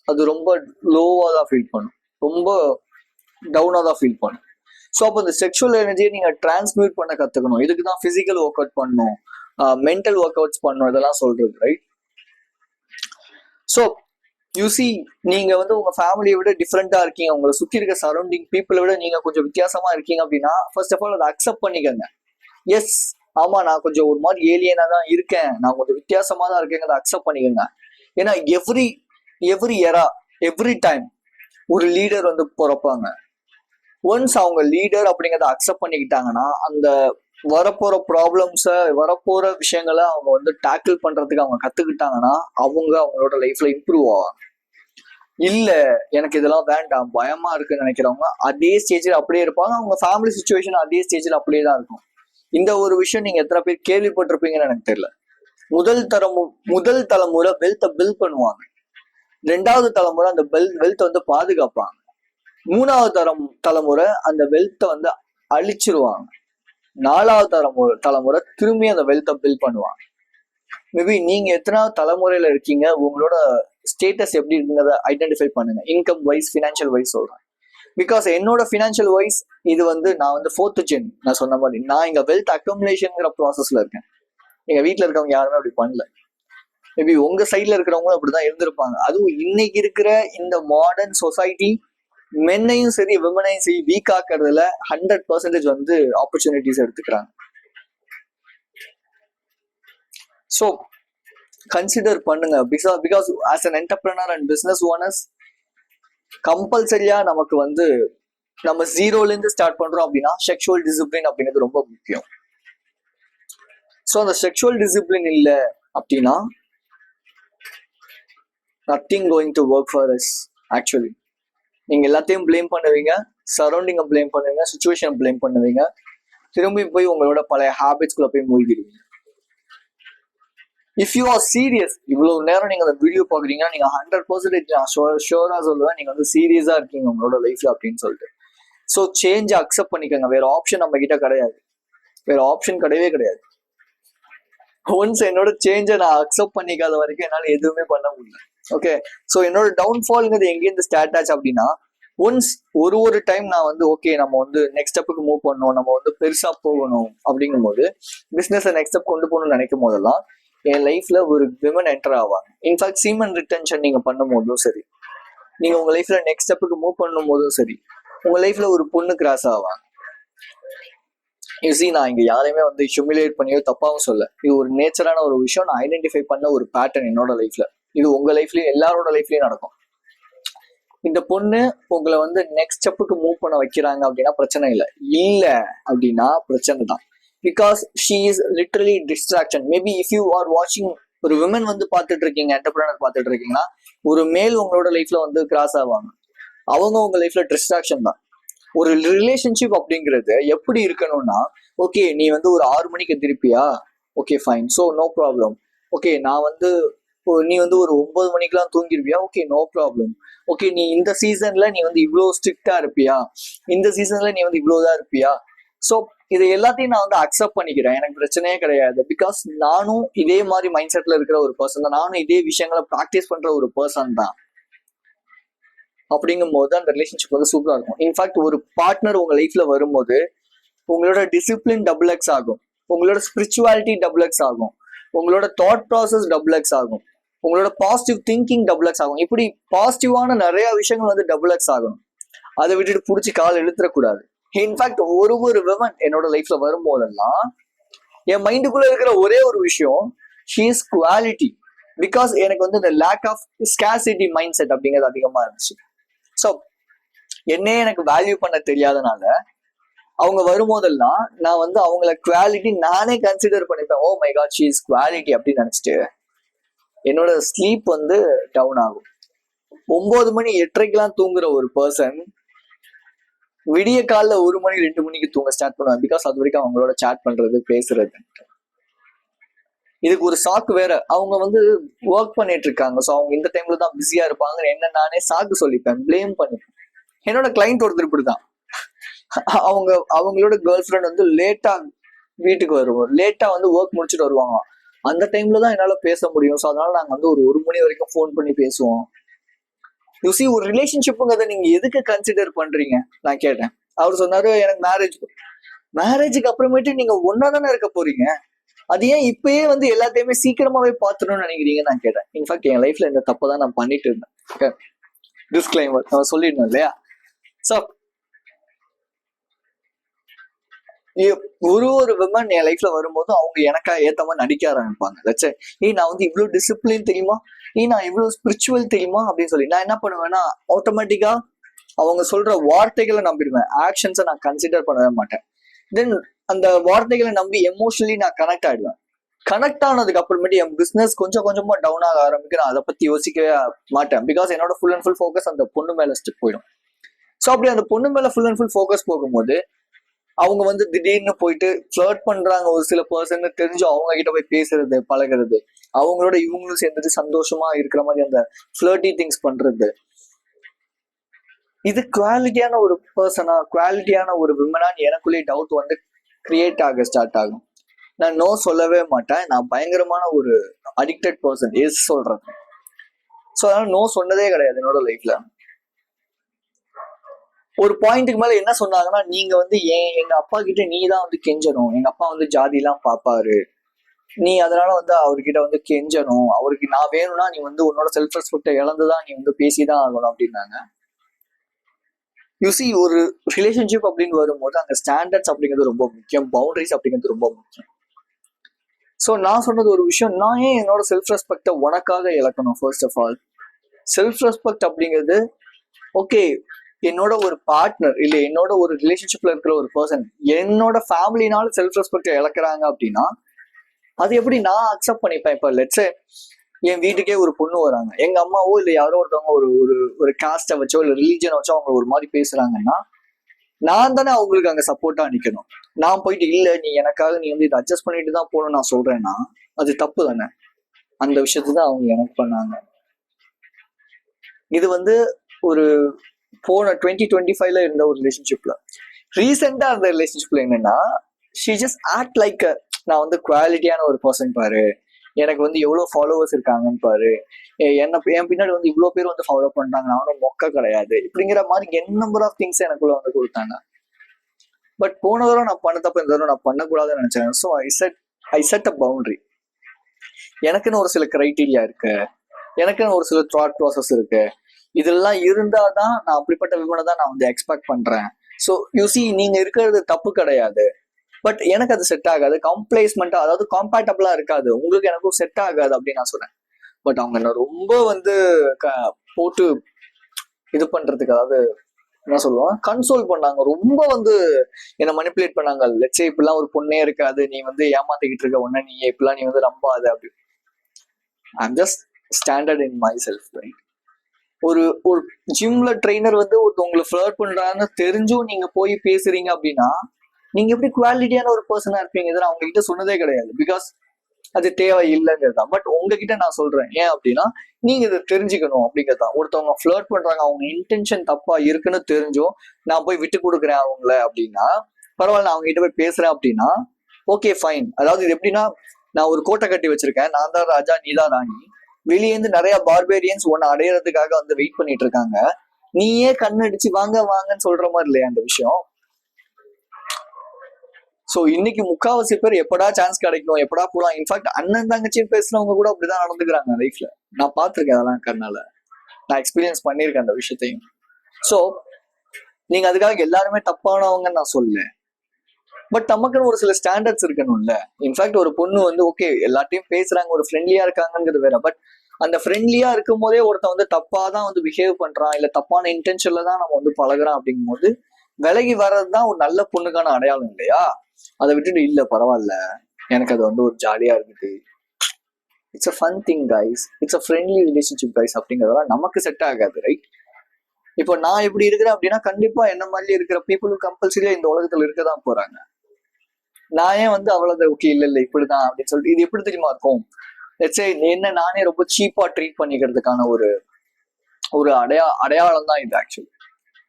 அது ரொம்ப லோவா தான் ஃபீல் பண்ணும், ரொம்ப டவுனா தான் ஃபீல் பண்ணும். ஸோ அப்போ இந்த செக்ஷுவல் எனர்ஜியை நீங்க டிரான்ஸ்மியூட் பண்ண கத்துக்கணும். இதுக்கு தான் பிசிக்கல் ஒர்க் அவுட் பண்ணணும், மென்டல் ஒர்க் அவுட்ஸ் பண்ணணும், இதெல்லாம் சொல்றது, ரைட்? ஸோ யூசி நீங்க வந்து உங்க ஃபேமிலியை விட டிஃப்ரெண்டா இருக்கீங்க, உங்களை சுத்தி இருக்க சரௌண்டிங் பீப்புளை விட நீங்க கொஞ்சம் வித்தியாசமா இருக்கீங்க அப்படின்னா ஃபர்ஸ்ட் ஆஃப் ஆல் அதை அக்செப்ட் பண்ணிக்கங்க. எஸ், ஆமா, நான் கொஞ்சம் ஒரு மாதிரி ஏலியனா தான் இருக்கேன், நான் கொஞ்சம் வித்தியாசமா தான் இருக்கேங்கிறத அக்செப்ட் பண்ணிக்கோங்க. ஏன்னா எவ்ரி எரா, எவ்ரி டைம் ஒரு லீடர் வந்து பிறப்பாங்க. ஒன்ஸ் அவங்க லீடர் அப்படிங்கிறத அக்செப்ட் பண்ணிக்கிட்டாங்கன்னா அந்த வரப்போற ப்ராப்ளம்ஸை, வரப்போற விஷயங்களை அவங்க வந்து டேக்கிள் பண்றதுக்கு அவங்க கத்துக்கிட்டாங்கன்னா அவங்களோட லைஃப்ல இம்ப்ரூவ் ஆவாங்க. இல்ல எனக்கு இதெல்லாம் வேண்டாம், பயமா இருக்குன்னு நினைக்கிறவங்க அதே ஸ்டேஜில் அப்படியே இருப்பாங்க. அவங்க ஃபேமிலி சுச்சுவேஷன் அதே ஸ்டேஜில் அப்படியே தான் இருக்கும். இந்த ஒரு விஷயம் நீங்க எத்தனை பேர் கேள்விப்பட்டிருப்பீங்கன்னு எனக்கு தெரியல. முதல் தலைமுறை வெல்த்தை பில்ட் பண்ணுவாங்க, 2வது தலைமுறை அந்த வெல்த்தை வந்து பாதுகாப்பாங்க, 3வது தலைமுறை அந்த வெல்த்தை வந்து அழிச்சிருவாங்க, 4வது தலைமுறை திரும்பி அந்த வெல்த்தை பில்ட் பண்ணுவாங்க. மேபி நீங்க எத்தனாவது தலைமுறையில இருக்கீங்க, உங்களோட ஸ்டேட்டஸ் எப்படி இருக்குங்கிறத ஐடென்டிஃபை பண்ணுங்க. இன்கம் வைஸ், ஃபினான்ஷியல் வைஸ் சொல்றேன். பிகாஸ் என்னோட ஃபினான்ஷியல் வைஸ் இது வந்து நான் வந்து 4th gen. நான் சொன்ன மாதிரி நான் இங்க வெல்த் அக்கமுலேஷன்ங்கிற ப்ராசஸ்ல இருக்கேன். எங்க வீட்டுல இருக்கவங்க யாருமே அப்படி பண்ணல. மேபி உங்க சைட்ல இருக்கிறவங்களும் அப்படிதான் இருந்திருப்பாங்க. அதுவும் இன்னைக்கு இருக்கிற இந்த மாடர்ன் சொசைட்டி மென்னையும் சரி விமனையும் சரி வீக் ஆக்குறதுல 100% வந்து ஆப்பர்ச்சுனிட்டிஸ் எடுத்துக்கிறாங்க. ஸோ கன்சிடர் பண்ணுங்க. Because as an entrepreneur and business owners கம்பல்சரியா நமக்கு வந்து நம்ம 0ல இருந்து ஸ்டார்ட் பண்றோம் அப்படின்னா செக்ஷுவல் டிசிப்ளின் அப்படிங்கிறது ரொம்ப முக்கியம். ஸோ அந்த செக்ஷுவல் டிசிப்ளின் இல்லை அப்படின்னா nothing going to work for us. Actually நீங்க எல்லாத்தையும் பிளேம் பண்ணுவீங்க, சரௌண்டிங்கை பிளேம் பண்ணுவீங்க, சுச்சுவேஷனை பிளேம் பண்ணுவீங்க, திரும்பி போய் உங்களோட பழைய ஹேபிட்ஸ்குள்ள போய் மூழ்கிடுவீங்க. இஃப் யூ ஆர் சீரியஸ், இவ்வளவு நேரம் நீங்க அந்த வீடியோ பாக்குறீங்கன்னா நீங்க 100% நான் ஷோரா சொல்லுவேன் நீங்க வந்து சீரியஸா இருக்கீங்க உங்களோட லைஃப்ல அப்படின்னு சொல்லிட்டு. ஸோ சேஞ்ச் அக்செப்ட் பண்ணிக்கோங்க. வேற ஆப்ஷன் நம்ம கிட்ட கிடையாது, வேற ஆப்ஷன் கிடையவே கிடையாது. ஒன்ஸ் என்னோட சேஞ்சை நான் அக்செப்ட் பண்ணிக்காத வரைக்கும் என்னால எதுவுமே பண்ண முடியல. ஓகே, ஸோ என்னோட டவுன்ஃபால்ங்கிறது எங்கேருந்து ஸ்டார்ட் ஆச்சு அப்படின்னா ஒன்ஸ் ஒரு டைம் நான் வந்து ஓகே நம்ம வந்து நெக்ஸ்ட் ஸ்டெப்புக்கு மூவ் பண்ணணும், நம்ம வந்து பெருசா போகணும் அப்படிங்கும் போது பிசினஸ் நெக்ஸ்ட் ஸ்டெப் கொண்டு போகணும்னு நினைக்கும் போதெல்லாம் என் லைஃப்ல ஒரு விமன் என்டர் ஆவாங்க. இன்ஃபேக்ட் சீமன் ரிட்டன்ஷன் நீங்க பண்ணும் போதும் சரி, நீங்க உங்க லைஃப்ல நெக்ஸ்ட் ஸ்டெப்புக்கு மூவ் பண்ணும் போதும் சரி, உங்க லைஃப்ல ஒரு பொண்ணு கிராஸ் ஆவாங்க. நான் இங்க யாரையுமே வந்து ஹியூமிலேட் பண்ணியோ தப்பாவும் சொல்ல, இது ஒரு நேச்சரான ஒரு விஷயம். நான் ஐடென்டிஃபை பண்ண ஒரு பேட்டர்ன் என்னோட லைஃப்ல. இது உங்க லைஃப்லயும் எல்லாரோட லைஃப்லயும் நடக்கும். இந்த பொண்ணு உங்களை வந்து நெக்ஸ்ட் ஸ்டெப்புக்கு மூவ் பண்ண வைக்கிறாங்க அப்படின்னா பிரச்சனை இல்லை, இல்ல அப்படின்னா பிரச்சனை தான். Because she is literally distraction. Maybe if you R வாட்சிங், ஒரு விமன் வந்து பார்த்துட்டு இருக்கீங்க, என்டர்பிரனர் பார்த்துட்டு இருக்கீங்கன்னா ஒரு மேல் உங்களோட லைஃப்ல வந்து கிராஸ் ஆவாங்க, அவங்க உங்க லைஃப்ல டிஸ்ட்ராக்ஷன் தான். ஒரு ரிலேஷன்ஷிப் அப்படிங்கிறது எப்படி இருக்கணும்னா, ஓகே நீ வந்து ஒரு 6 மணிக்கு திருப்பியா, okay fine, so no problem. Okay நான் வந்து நீ வந்து ஒரு 9 மணிக்கெல்லாம் தூங்கிருவியா, ஓகே நோ ப்ராப்ளம். ஓகே நீ இந்த சீசன்ல நீ வந்து இவ்வளோ ஸ்ட்ரிக்டா இருப்பியா, இந்த சீசன்ல நீ வந்து இவ்வளவுதான் இருப்பியா. ஸோ இது எல்லாத்தையும் நான் வந்து அக்செப்ட் பண்ணிக்கிறேன், எனக்கு பிரச்சனையே கிடையாது. பிகாஸ் நானும் இதே மாதிரி மைண்ட் செட்ல இருக்கிற ஒரு பர்சன் தான், நானும் இதே விஷயங்களை ப்ராக்டிஸ் பண்ற ஒரு பர்சன் தான். அப்படிங்கும் போது அந்த ரிலேஷன்ஷிப் வந்து சூப்பரா இருக்கும். இன்ஃபேக்ட் ஒரு பார்ட்னர் உங்க லைஃப்ல வரும்போது உங்களோட டிசிப்ளின் டபுள் எக்ஸ் ஆகும், உங்களோட ஸ்பிரிச்சுவாலிட்டி டபுள் எக்ஸ் ஆகும், உங்களோட தாட் ப்ராசஸ் டபுள் எக்ஸ் ஆகும், உங்களோட பாசிட்டிவ் திங்கிங் டபுள் எக்ஸ் ஆகும். இப்படி பாசிட்டிவான நிறைய விஷயங்கள் வந்து டபுள் எக்ஸ் ஆகணும். அதை விட்டுட்டு பிடிச்சி கால் எழுத்துறக்கூடாது. இன்ஃபேக்ட் ஒரு விமன் என்னோட லைஃப்ல வரும்போதெல்லாம் என் மைண்டுக்குள்ள இருக்கிற ஒரே ஒரு விஷயம், ஷீ இஸ் குவாலிட்டி. பிகாஸ் எனக்கு வந்து இந்த lack of scarcity mindset அப்படிங்கிறது அதிகமா இருந்துச்சு. ஸோ என்னையே எனக்கு வேல்யூ பண்ண தெரியாதனால அவங்க வரும்போதெல்லாம் நான் வந்து அவங்கள குவாலிட்டி நானே கன்சிடர் பண்ணிப்பேன். Oh my god she is quality அப்படின்னு நினைச்சிட்டு என்னோட ஸ்லீப் வந்து டவுன் ஆகும். 9 மணி 8:30 தூங்குற ஒரு பர்சன் விடிய காலில் 1 மணி 2 மணிக்கு தூங்க ஸ்டார்ட் பண்ணுவாங்க. பிகாஸ் அது வரைக்கும் அவங்களோட சேட் பண்றது பேசுறது. இதுக்கு ஒரு சாக்கு வேற, அவங்க வந்து ஒர்க் பண்ணிட்டு இருக்காங்க, ஸோ அவங்க இந்த டைம்ல தான் பிஸியா இருப்பாங்க என்ன நானே சாக்கு சொல்லிப்பேன், பிளேம் பண்ணிப்பேன். என்னோட கிளைண்ட் ஒருத்தர் இப்படிதான், அவங்களோட கேர்ள் ஃப்ரெண்ட் வந்து லேட்டா வீட்டுக்கு வருவோம், லேட்டா வந்து ஒர்க் முடிச்சுட்டு வருவாங்க. அந்த டைம்ல தான் என்னால பேச முடியும். ஸோ அதனால நாங்க வந்து ஒரு 1 மணி வரைக்கும் ஃபோன் பண்ணி பேசுவோம். யூசி ஒரு ரிலேஷன்ஷிப்புங்கிறத நீங்க எதுக்கு கன்சிடர் பண்றீங்க நான் கேட்டேன். அவர் சொன்னாரு எனக்கு மேரேஜுக்கு அப்புறமேட்டு நீங்க ஒன்னா தானே இருக்க போறீங்க, அது ஏன் இப்பயே வந்து எல்லாத்தையுமே சீக்கிரமாவே பாத்துணும்னு நினைக்கிறீங்க நான் கேட்டேன். இன்ஃபேக்ட் என் லைஃப்ல இந்த தப்பை தான் நான் பண்ணிட்டு இருந்தேன். டிஸ்க்ளைமர் நான் சொல்லிடணும் இல்லையா. ஸோ ஒரு விமன் என் லைஃப்ல வரும்போது அவங்க எனக்கா ஏத்த மாதிரி நடிக்க ஆரம்பிப்பாங்க. லட்சே நான் வந்து இவ்வளவு டிசிப்ளின் தெரியுமா, நான் இவ்வளவு ஸ்பிரிச்சுவல் தெரியுமா அப்படின்னு சொல்லி நான் என்ன பண்ணுவேன்னா ஆட்டோமேட்டிக்கா அவங்க சொல்ற வார்த்தைகளை நம்பிடுவேன், ஆக்ஷன்ஸை நான் கன்சிடர் பண்ணவே மாட்டேன். தென் அந்த வார்த்தைகளை நம்பி எமோஷனலி நான் கனெக்ட் ஆயிடுவேன். கனெக்ட் ஆனதுக்கு அப்புறமேட்டு என் பிசினஸ் கொஞ்சம் கொஞ்சமா டவுன் ஆக ஆரம்பிக்கிறேன். அதை பத்தி யோசிக்கவே மாட்டேன். பிகாஸ் என்னோட ஃபுல் அண்ட் ஃபுல் ஃபோக்கஸ் அந்த பொண்ணு மேல போயிடும். ஸோ அப்படி அந்த பொண்ணு மேல ஃபுல் அண்ட் ஃபுல் ஃபோக்கஸ் போகும்போது அவங்க வந்து திடீர்னு போயிட்டு ஃபிளர்ட் பண்றாங்க ஒரு சில பர்சன் தெரிஞ்சு அவங்க கிட்ட போய் பேசுறது பழகிறது, அவங்களோட இவங்களும் சேர்ந்துட்டு சந்தோஷமா இருக்கிற மாதிரி அந்த ஃபிளர்ட்டி திங்ஸ் பண்றது. இது குவாலிட்டியான ஒரு பர்சனா, குவாலிட்டியான ஒரு விமனான்னு எனக்குள்ளேயே டவுட் வந்து கிரியேட் ஆக ஸ்டார்ட் ஆகும். நான் நோ சொல்லவே மாட்டேன், நான் பயங்கரமான ஒரு அடிக்டட் பர்சன் எஸ் சொல்றேன். ஸோ அதனால நோ சொன்னதே கிடையாது என்னோட லைஃப்ல. ஒரு பாயிண்ட்டுக்கு மேல என்ன சொன்னாங்கன்னா, நீங்க வந்து எங்க அப்பா கிட்ட நீ தான் வந்து கெஞ்சணும், எங்க அப்பா வந்து ஜாதி எல்லாம் பாப்பாரு, நீ அதனால வந்து அவர்கிட்ட வந்து கெஞ்சணும், அவருக்கு நான் வேணும்னா நீ வந்து உன்னோட செல்ஃப் ரெஸ்பெக்டை இழந்துதான் நீ வந்து பேசிதான் ஆகணும் அப்படின்னாங்க. யூசி ஒரு ரிலேஷன்ஷிப் அப்படின்னு வரும்போது அங்க ஸ்டாண்டர்ட்ஸ் அப்படிங்கிறது ரொம்ப முக்கியம், பவுண்டரிஸ் அப்படிங்கிறது ரொம்ப முக்கியம். ஸோ நான் சொன்னது ஒரு விஷயம், நான் ஏன் என்னோட செல்ஃப் ரெஸ்பெக்டை உனக்காக இழக்கணும். First of all self respect அப்படிங்கிறது ஓகே, என்னோட ஒரு பார்ட்னர் இல்லை என்னோட ஒரு ரிலேஷன்ஷிப்ல இருக்கிற ஒரு பர்சன் என்னோட ஃபேமிலினால செல்ஃப் ரெஸ்பெக்டை இழக்கிறாங்க அப்படின்னா அது எப்படி நான் அக்செப்ட் பண்ணிப்பேன். இப்போ லெட்ஸே என் வீட்டுக்கே ஒரு பொண்ணு வராங்க, எங்க அம்மாவோ இல்லை யாரோ ஒருத்தவங்க ஒரு ஒரு காஸ்டை வச்சோ இல்லை ரிலீஜனை வச்சோ அவங்க ஒரு மாதிரி பேசுறாங்கன்னா நான் தானே அவங்களுக்கு அங்கே சப்போர்ட்டா நிக்கணும். நான் போயிட்டு இல்லை நீ எனக்காக நீ வந்து இதை அட்ஜஸ்ட் பண்ணிட்டு தான் போகணும் நான் சொல்றேன்னா அது தப்பு தானே. அந்த விஷயத்தை தான் அவங்க எனக்கு பண்ணாங்க. இது வந்து ஒரு போன 2025 இருந்த ஒரு ரிலேஷன்ஷிப்ல, ரீசெண்டா அந்த ரிலேஷன்ஷிப்ல என்னன்னா ஷி ஜஸ்ட் ஆக்ட் லைக் நான் வந்து குவாலிட்டியான ஒரு பர்சன் பாரு, எனக்கு வந்து எவ்வளவு ஃபாலோவர்ஸ் இருக்காங்கன்னு பாரு, என் பின்னாடி வந்து இவ்வளவு பேர் வந்து ஃபாலோ பண்றாங்க, நானும் மொக்க கிடையாது இப்படிங்கிற மாதிரி என் நம்பர் ஆஃப் திங்ஸ் எனக்குள்ள வந்து கொடுத்தாங்க. பட் போன தடவை நான் பண்ண தப்பு இந்த தடவை நான் பண்ணக்கூடாதுன்னு நினைச்சேன். So I set a boundary. எனக்குன்னு ஒரு சில கிரைட்டீரியா இருக்கு, எனக்குன்னு ஒரு சில தாட் ப்ராசஸ் இருக்கு, இதெல்லாம் இருந்தாதான் நான் அப்படிப்பட்ட விமனை தான் நான் வந்து எக்ஸ்பெக்ட் பண்றேன். ஸோ யூசி நீங்க இருக்கிறது தப்பு கிடையாது, பட் எனக்கு அது செட் ஆகாது, கம்ப்ளேஸ்மெண்டா அதாவது காம்பேட்டபிளா இருக்காது, உங்களுக்கு எனக்கும் செட் ஆகாது அப்படின்னு நான் சொன்னேன். பட் அவங்க என்ன ரொம்ப வந்து போட்டு இது பண்றதுக்கு, அதாவது என்ன சொல்லுவாங்க, கன்சோல் பண்ணாங்க, ரொம்ப வந்து என்ன மனிப்புலேட் பண்ணாங்க. லட்சே இப்படிலாம் ஒரு பொண்ணே இருக்காது, நீ வந்து ஏமாத்திக்கிட்டு இருக்க ஒன்னு, நீ இப்படிலாம் நீ வந்து நம்பாது அப்படி. I'm just standard in my self. Right, ஒரு ஜிம்ல ட்ரெயினர் வந்து உங்களை ஃபிளர்ட் பண்றான்னு தெரிஞ்சும் நீங்க போய் பேசுறீங்க அப்படின்னா நீங்க எப்படி குவாலிட்டியான ஒரு பர்சனா இருப்பீங்க? இதை அவங்க கிட்ட சொன்னதே கிடையாது. பிகாஸ் அது தேவை இல்லைங்கிறது தான். பட் உங்ககிட்ட நான் சொல்றேன் ஏன் அப்படின்னா, நீங்க இதை தெரிஞ்சுக்கணும் அப்படிங்கிறது தான். ஒருத்தவங்க ஃபிளர்ட் பண்றாங்க, அவங்க இன்டென்ஷன் தப்பா இருக்குன்னு தெரிஞ்சும் நான் போய் விட்டு கொடுக்குறேன் அவங்கள அப்படின்னா பரவாயில்ல, நான் அவங்க கிட்ட போய் பேசுறேன் அப்படின்னா ஓகே ஃபைன். அதாவது இது எப்படின்னா, நான் ஒரு கோட்டை கட்டி வச்சிருக்கேன், நான் தான் ராஜா நீதான் ராணி, வெளியேந்து நிறைய பார்பேரியன்ஸ் ஒன்னு அடையறதுக்காக வந்து வெயிட் பண்ணிட்டு இருக்காங்க, நீயே கண்ணடிச்சு வாங்க வாங்கன்னு சொல்ற மாதிரி இல்லையா அந்த விஷயம். சோ இன்னைக்கு முக்காவாசி பேர் எப்படா சான்ஸ் கிடைக்கும், எப்படா போலாம். இன்ஃபேக்ட் அண்ணன் தங்கச்சின்னு பேசுறவங்க கூட அப்படிதான் நடந்துக்கிறாங்க லைஃப்ல. நான் பார்த்திருக்கேன் அதெல்லாம் கண்ணால, நான் எக்ஸ்பீரியன்ஸ் பண்ணியிருக்கேன் அந்த விஷயத்தையும். சோ நீங்க அதுக்காக எல்லாருமே தப்பானவங்கன்னு நான் சொல்லல, பட் நமக்குன்னு ஒரு சில ஸ்டாண்டர்ட்ஸ் இருக்கணும்ல. இன்ஃபேக்ட் ஒரு பொண்ணு வந்து ஓகே எல்லாத்தையும் பேசுறாங்க, ஒரு ஃப்ரெண்ட்லியா இருக்காங்கிறது வேற, பட் அந்த ஃப்ரெண்ட்லியா இருக்கும் போதே ஒருத்தன் வந்து தப்பா தான் வந்து பிஹேவ் பண்றான், இல்ல தப்பான இன்டென்ஷன்ல தான் நம்ம வந்து பழகுறான் அப்படிங்கும் போது விலகி வர்றதுதான் ஒரு நல்ல பொண்ணுக்கான அடையாளம் இல்லையா? அதை விட்டுட்டு இல்ல பரவாயில்ல எனக்கு அது வந்து ஒரு ஜாலியா இருக்குது, it's a fun thing guys, it's a friendly relationship guys அப்படிங்கிறதெல்லாம் நமக்கு செட் ஆகாது, ரைட்? இப்போ நான் எப்படி இருக்கிறேன் அப்படின்னா கண்டிப்பா என்ன மாதிரி இருக்கிற பீப்புளும் கம்பல்சரியா இந்த உலகத்துல இருக்கதான் போறாங்க. நான் ஏன் வந்து அவ்வளவு ஓகே இல்ல இல்ல இப்படிதான் அப்படின்னு சொல்லிட்டு, இது எப்படி தெரியுமா இருக்கும், என்ன நானே ரொம்ப சீப்பா ட்ரீட் பண்ணிக்கிறதுக்கான ஒரு ஒரு அடையாளம் தான் இது ஆக்சுவலி.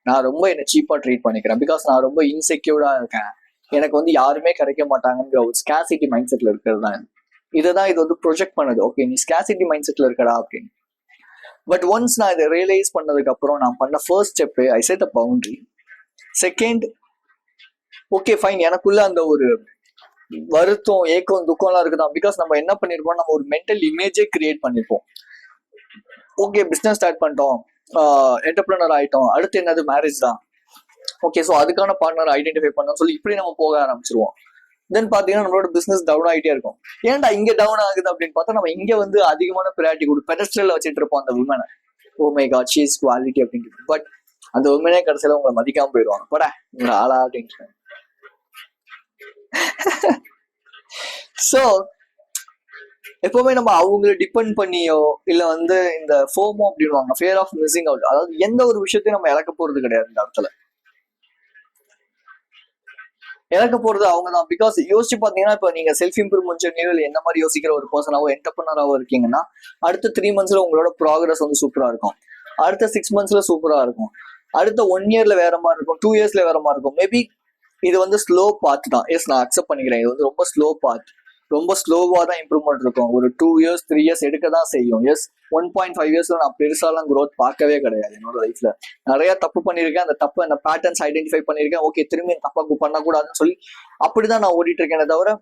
நான் ரொம்ப என்ன சீப்பா ட்ரீட் பண்ணிக்கிறேன் பிகாஸ் நான் ரொம்ப இன்செக்யூர்டா இருக்கேன், எனக்கு வந்து யாருமே கிடைக்க மாட்டாங்கிற ஒரு ஸ்கேசிட்டி மைண்ட் செட்ல இருக்கிறது தான். இதுதான் இது வந்து ப்ரொஜெக்ட் பண்ணுது, ஓகே நீ ஸ்கேசிட்டி மைண்ட் செட்ல இருக்கடா அப்படின்னு. பட் ஒன்ஸ் நான் இதை ரியலைஸ் பண்ணதுக்கு அப்புறம் நான் பண்ண first step, I set a boundary. Second, okay fine, எனக்குள்ள அந்த ஒரு வருத்தம் ஏக்கம் துக்கம்லாம் இருக்குதான். பிகாஸ் நம்ம என்ன பண்ணிருப்போம், நம்ம ஒரு மென்டல் இமேஜே கிரியேட் பண்ணிருப்போம். ஓகே பிசினஸ் ஸ்டார்ட் பண்ணிட்டோம், என்டர்பிரினர் ஆயிட்டோம், அடுத்து என்னது மேரேஜ் தான், ஓகே ஸோ அதுக்கான பார்ட்னர் ஐடென்டிஃபை பண்ணணும் சொல்லி இப்படி நம்ம போக ஆரம்பிச்சிருவோம். தென் பாத்தீங்கன்னா நம்மளோட பிசினஸ் டவுன் ஆகிட்டே இருக்கும். ஏன்டா இங்க டவுன் ஆகுது அப்படின்னு பார்த்தா நம்ம இங்க வந்து அதிகமான ப்ரையாரிட்டி கொடுத்து பெடஸ்ட்ரல்ல வச்சுட்டு இருப்போம் அந்த விமனை. Oh my god she is quality அப்படின்ட்டு. பட் அந்த விமனே கடைசியில உங்களை மதிக்காம போயிடுவாங்க, போட உங்களை ஆளா அப்படின்னு. சோ எப்பவுமே நம்ம அவங்களை டிபெண்ட் பண்ணியோ இல்ல வந்து இந்த ஃபோமோ அப்படின்வாங்க, ஃபியர் ஆஃப் மிஸ்ஸிங் அவுட், அதாவது எந்த ஒரு விஷயத்தையும் நம்ம இழக்க போறது கிடையாது இந்த இடத்துல. இழக்க போறது அவங்க தான். பிகாஸ் யோசிச்சு பாத்தீங்கன்னா இப்போ நீங்க செல்ஃப் இம்ப்ரூவ்மெண்ட் ஜெர்னியில் என்ன மாதிரி யோசிக்கிற ஒரு பர்சனாவோ என்டர்பிரனராவோ இருக்கீங்கன்னா அடுத்த 3 monthsல உங்களோட ப்ராக்ரஸ் வந்து சூப்பரா இருக்கும், அடுத்த 6 monthsல சூப்பரா இருக்கும், அடுத்த 1 yearல வேற மாதிரி இருக்கும், 2 yearsல வேற மாதிரி இருக்கும். மேபி இது வந்து ஸ்லோ பாத் தான், எஸ் நான் அக்செப்ட் பண்ணிக்கிறேன், இது வந்து ரொம்ப ஸ்லோ பாத், ரொம்ப ஸ்லோவா தான் இம்ப்ரூவ்மெண்ட் இருக்கும். ஒரு 2 years 3 years எடுக்க தான் செய்யும். எஸ் 1.5 yearsல நான் பெருசாலாம் க்ரோத் பார்க்கவே கிடையாது என்னோட லைஃப்ல. நிறைய தப்பு பண்ணியிருக்கேன், அந்த தப்பு அந்த பேட்டர்ன்ஸ் ஐடென்டிஃபை பண்ணியிருக்கேன், ஓகே திரும்பி தப்பா பண்ணக்கூடாதுன்னு சொல்லி அப்படிதான் நான் ஓடிட்டு இருக்கேனே தவிர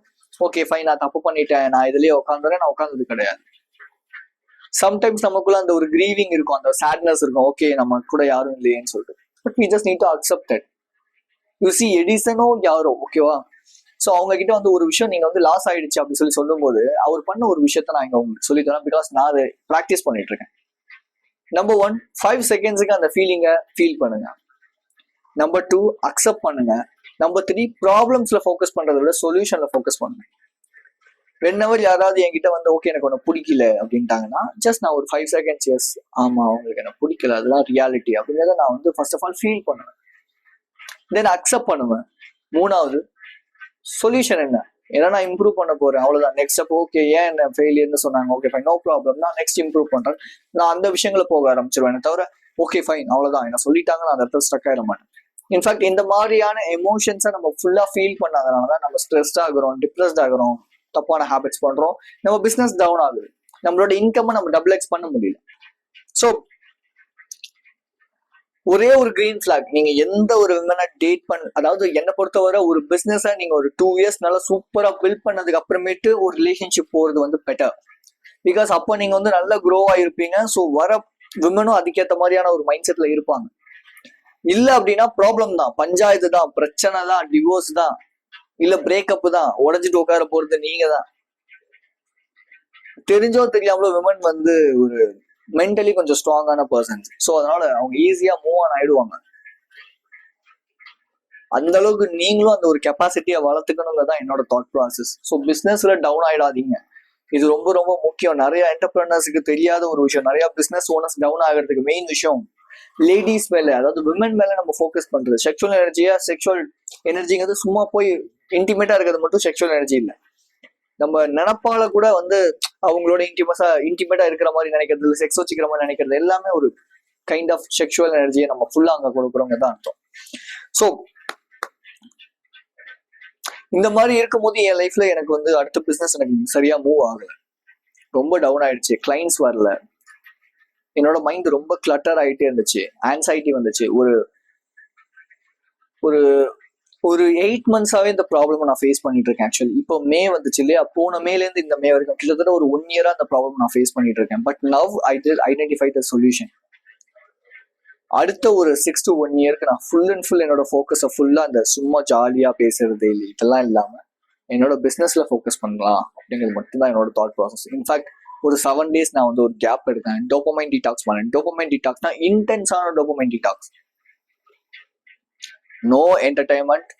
ஓகே ஃபைன் நான் தப்பு பண்ணிட்டேன் நான் இதுலயே உட்காந்துறேன் நான் உட்காந்தது கிடையாது. சம்டைம்ஸ் நமக்குள்ள அந்த ஒரு கிரீவிங் இருக்கும், அந்த சேட்னஸ் இருக்கும், ஓகே நம்ம கூட யாரும் இல்லையேன்னு சொல்லிட்டு. But we just need to accept it. You see எடிசனோ யாரோ ஓகேவா, ஸோ அவங்க கிட்ட வந்து ஒரு விஷயம் நீங்க வந்து லாஸ் ஆயிடுச்சு அப்படின்னு சொல்லி சொல்லும் போது அவர் பண்ண ஒரு விஷயத்த நான் இங்க உங்களுக்கு சொல்லி தரேன். பிகாஸ் நான் அதை ப்ராக்டிஸ் பண்ணிட்டு இருக்கேன். நம்பர் 1 5 செகண்ட்ஸுக்கு அந்த ஃபீலிங்கை ஃபீல் பண்ணுங்க. நம்பர் 2 அக்செப்ட் பண்ணுங்க. நம்பர் 3 ப்ராப்ளம்ஸ்ல ஃபோக்கஸ் பண்றதை விட சொல்யூஷன்ல ஃபோக்கஸ் பண்ணுங்க. வென்னவர் யாராவது என்கிட்ட வந்து ஓகே எனக்கு ஒன்று பிடிக்கல அப்படின்ட்டாங்கன்னா ஜஸ்ட் நான் ஒரு 5 seconds எஸ் ஆமா அவங்களுக்கு எனக்கு பிடிக்கல அதுதான் ரியாலிட்டி அப்படிங்கிறத நான் வந்து ஃபர்ஸ்ட் ஆஃப் ஆல் ஃபீல் பண்ணுவேன். தென் அக்செப்ட் பண்ணுவேன். 3வது சொல்யூஷன் என்ன, ஏன்னா நான் இம்ப்ரூவ் பண்ண போறேன் அவ்வளவுதான். நெக்ஸ்ட் ஸ்டெப் ஓகே ஏன் என்ன ஃபெயிலியர்னு சொன்னாங்க, ஓகே ஃபைன் நோ ப்ராப்ளம், நான் நெக்ஸ்ட் இம்ப்ரூவ் பண்றேன், நான் அந்த விஷயங்களை போக ஆரம்பிச்சிருவேன். தவிர ஓகே ஃபைன் அவ்வளவுதான் என்ன சொல்லிட்டாங்க நான் அந்த இடத்துல ஸ்ட்ரக் ஆயிட மாட்டேன். இன்ஃபேக்ட் இந்த மாதிரியான எமோஷன்ஸை நம்ம ஃபுல்லா ஃபீல் பண்ணாதனாலதான் நம்ம ஸ்ட்ரெஸ்ட் ஆகுறோம், டிப்ரெஸ்ட் ஆகுறோம், தப்பான ஹேபிட்ஸ் பண்றோம், நம்ம பிசினஸ் டவுன் ஆகுது, நம்மளோட இன்கம் நம்ம டபுள் எக்ஸ் பண்ண முடியல. ஸோ ஒரே ஒரு கிரீன் பிளாக், நீங்க எந்த ஒரு விமனை டேட் அதாவது என்னை பொறுத்தவரை ஒரு பிசினஸ நீங்க ஒரு 2 years நல்லா சூப்பரா பில்ட் பண்ணதுக்கு அப்புறமேட்டு ஒரு ரிலேஷன்ஷிப் போறது வந்து பெட்டர். பிகாஸ் அப்போ நீங்க வந்து நல்லா க்ரோ ஆயிருப்பீங்க. ஸோ வர விமனும் அதுக்கேற்ற மாதிரியான ஒரு மைண்ட் செட்ல இருப்பாங்க. இல்ல அப்படின்னா ப்ராப்ளம் தான், பஞ்சாயத்து தான், பிரச்சனை தான், டிவோர்ஸ் தான், இல்ல பிரேக்கப் தான், உடஞ்சிட்டு உட்கார போறது நீங்க தான். தெரிஞ்சோ தெரியாமலோ விமன் வந்து ஒரு மென்டலி கொஞ்சம் ஸ்ட்ராங்கான பர்சன்ஸ். ஸோ அதனால அவங்க ஈஸியா மூவ் ஆன் ஆயிடுவாங்க. அந்த அளவுக்கு நீங்களும் அந்த ஒரு கெப்பாசிட்டியை வளர்த்துக்கணுங்கிறதான் என்னோட தாட் ப்ராசஸ். ஸோ பிசினஸ்ல டவுன் ஆயிடாதீங்க, இது ரொம்ப ரொம்ப முக்கியம். நிறைய என்டர்பிரினர்ஸுக்கு தெரியாத ஒரு விஷயம். நிறைய பிசினஸ் ஓனர்ஸ் டவுன் ஆகிறதுக்கு மெயின் விஷயம் லேடிஸ் மேல, அதாவது விமன் மேல நம்ம ஃபோக்கஸ் பண்றது. செக்ஷுவல் எனர்ஜிங்கிறது சும்மா போய் இன்டிமேட்டா இருக்கிறது மட்டும் செக்ஷுவல் எனர்ஜி இல்லை. நம்ம நினப்பால கூட வந்து அவங்களோட இன்டிமேட்டா இருக்கிற மாதிரி நினைக்கிறது, செக்ஸ் வச்சுக்கிற மாதிரி நினைக்கிறது எல்லாமே ஒரு கைண்ட் ஆஃப் செக்ஷுவல் எனர்ஜியை நம்ம ஃபுல்லா அங்க கொடுக்குறோங்க தான் அர்த்தம். ஸோ இந்த மாதிரி இருக்கும்போது என் லைஃப்ல எனக்கு வந்து அடுத்த பிசினஸ் எனக்கு சரியா மூவ் ஆகல, ரொம்ப டவுன் ஆயிடுச்சு, கிளைண்ட்ஸ் வரல, என்னோட மைண்ட் ரொம்ப கிளட்டர் ஆகிட்டே இருந்துச்சு, ஆன்சைட்டி வந்துச்சு. ஒரு ஒரு ஒரு 8 months-ஆவே இந்த ப்ராப்ளம் நான் ஃபேஸ் பண்ணிட்டு இருக்கேன். ஆக்சுவலி இப்போ மே வந்துச்சு இல்லையா, போன மேலேருந்து இந்த மே வரைக்கும் கிட்டத்தட்ட ஒரு 1 year-ஆ அந்த ப்ராப்ளம் நான் ஃபேஸ் பண்ணிட்டு இருக்கேன். But now I did identify the solution. அடுத்த ஒரு 6 to 1 year-க்கு நான் ஃபுல் அண்ட் ஃபுல் என்னோட ஃபோக்கஸை ஃபுல்லா அந்த சும்மா ஜாலியா பேசுறது இல்லை இதெல்லாம் இல்லாம என்னோட பிசினஸ்ல ஃபோக்கஸ் பண்ணலாம் அப்படிங்கிறது மட்டும்தான் என்னோட தாட் ப்ராசஸ். இன்ஃபேக்ட் ஒரு 7 days நான் வந்து ஒரு கேப் எடுத்தேன், டோபமைன் டீடாக்ஸ் பண்ணேன். டோபமைன் டீடாக்ஸ்னா இன்டென்ஸான dopamine detox, no entertainment.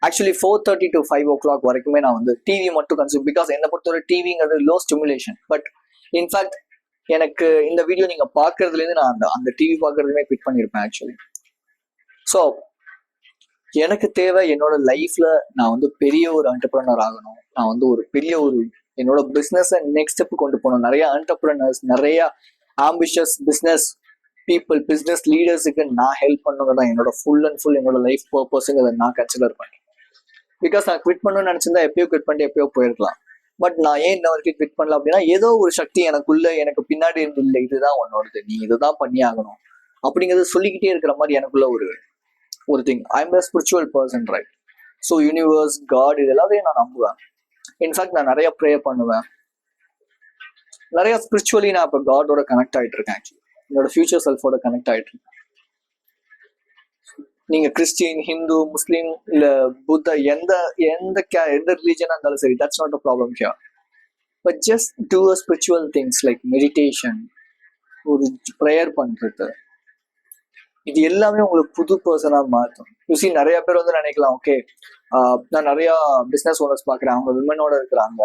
Actually 4:30 to 5 o'clock வரைக்குமே நான் வந்து டிவி மட்டும் கன்சியூம், பிகாஸ் என்னை பொறுத்தவரை டிவிங்கிறது லோ ஸ்டிமுலேஷன். பட் இன்ஃபேக்ட் எனக்கு இந்த வீடியோ நீங்க பாக்குறதுலேருந்து நான் அந்த டிவி பார்க்கறதுமே குவிட் பண்ணியிருப்பேன் ஆக்சுவலி. ஸோ எனக்கு தேவை என்னோட லைஃப்ல நான் வந்து பெரிய ஒரு என்டர்பிரனர் ஆகணும், நான் வந்து ஒரு பெரிய ஒரு என்னோட பிஸ்னஸை நெக்ஸ்ட் ஸ்டெப் கொண்டு போகணும். நிறைய என்டர்பிரனர்ஸ், நிறைய ஆம்பிஷியஸ் பிஸ்னஸ் பீப்புள், பிஸ்னஸ் லீடர்ஸுக்கு நான் ஹெல்ப் பண்ணுங்க தான் என்னோட ஃபுல் அண்ட் ஃபுல் என்னோட லைஃப் பர்பஸுங்கிறத நான் கன்சிடர் பண்ணேன். பிகாஸ் நான் குவிட் பண்ணணும்னு நினைச்சிருந்தா எப்பயோ குவிட் பண்ணிட்டு எப்பயோ போயிருக்கலாம். பட் நான் ஏன் இன்ன வரைக்கும் குவிட் பண்ணல அப்படின்னா, ஏதோ ஒரு சக்தி எனக்குள்ள எனக்கு பின்னாடி இருந்து இல்லை இதுதான் உன்னோடது, நீ இதுதான் பண்ணி ஆகணும் அப்படிங்கிறது சொல்லிக்கிட்டே இருக்கிற மாதிரி எனக்குள்ள ஒரு thing. I am a spiritual person, right? So universe, god, இது எல்லாத்தையும் நான் நம்புவேன். இன்ஃபேக்ட் நான் நிறைய ப்ரேயர் பண்ணுவேன், நிறைய ஸ்பிரிச்சுவலி நான் இப்போ காடோட கனெக்ட் ஆகிட்டு இருக்கேன். ஆக்சுவலி என்னோட ஃபியூச்சர் செல்ஃபோட கனெக்ட் ஆகிட்டு இருக்கேன். நீங்க கிறிஸ்டின், ஹிந்து, முஸ்லீம் இல்ல புத்த, எந்த ரிலீஜனா இருந்தாலும் சரி, that's not a problem here. But just do a spiritual things like meditation, ஒரு ப்ரேயர் பண்றது, இது எல்லாமே உங்களுக்கு புது பர்சனா மாற்றும். யூசி நிறைய பேர் வந்து நினைக்கலாம், ஓகே நான் நிறைய பிஸ்னஸ் ஓனர்ஸ் பார்க்குறேன், அவங்க விமனோட இருக்கிறாங்க,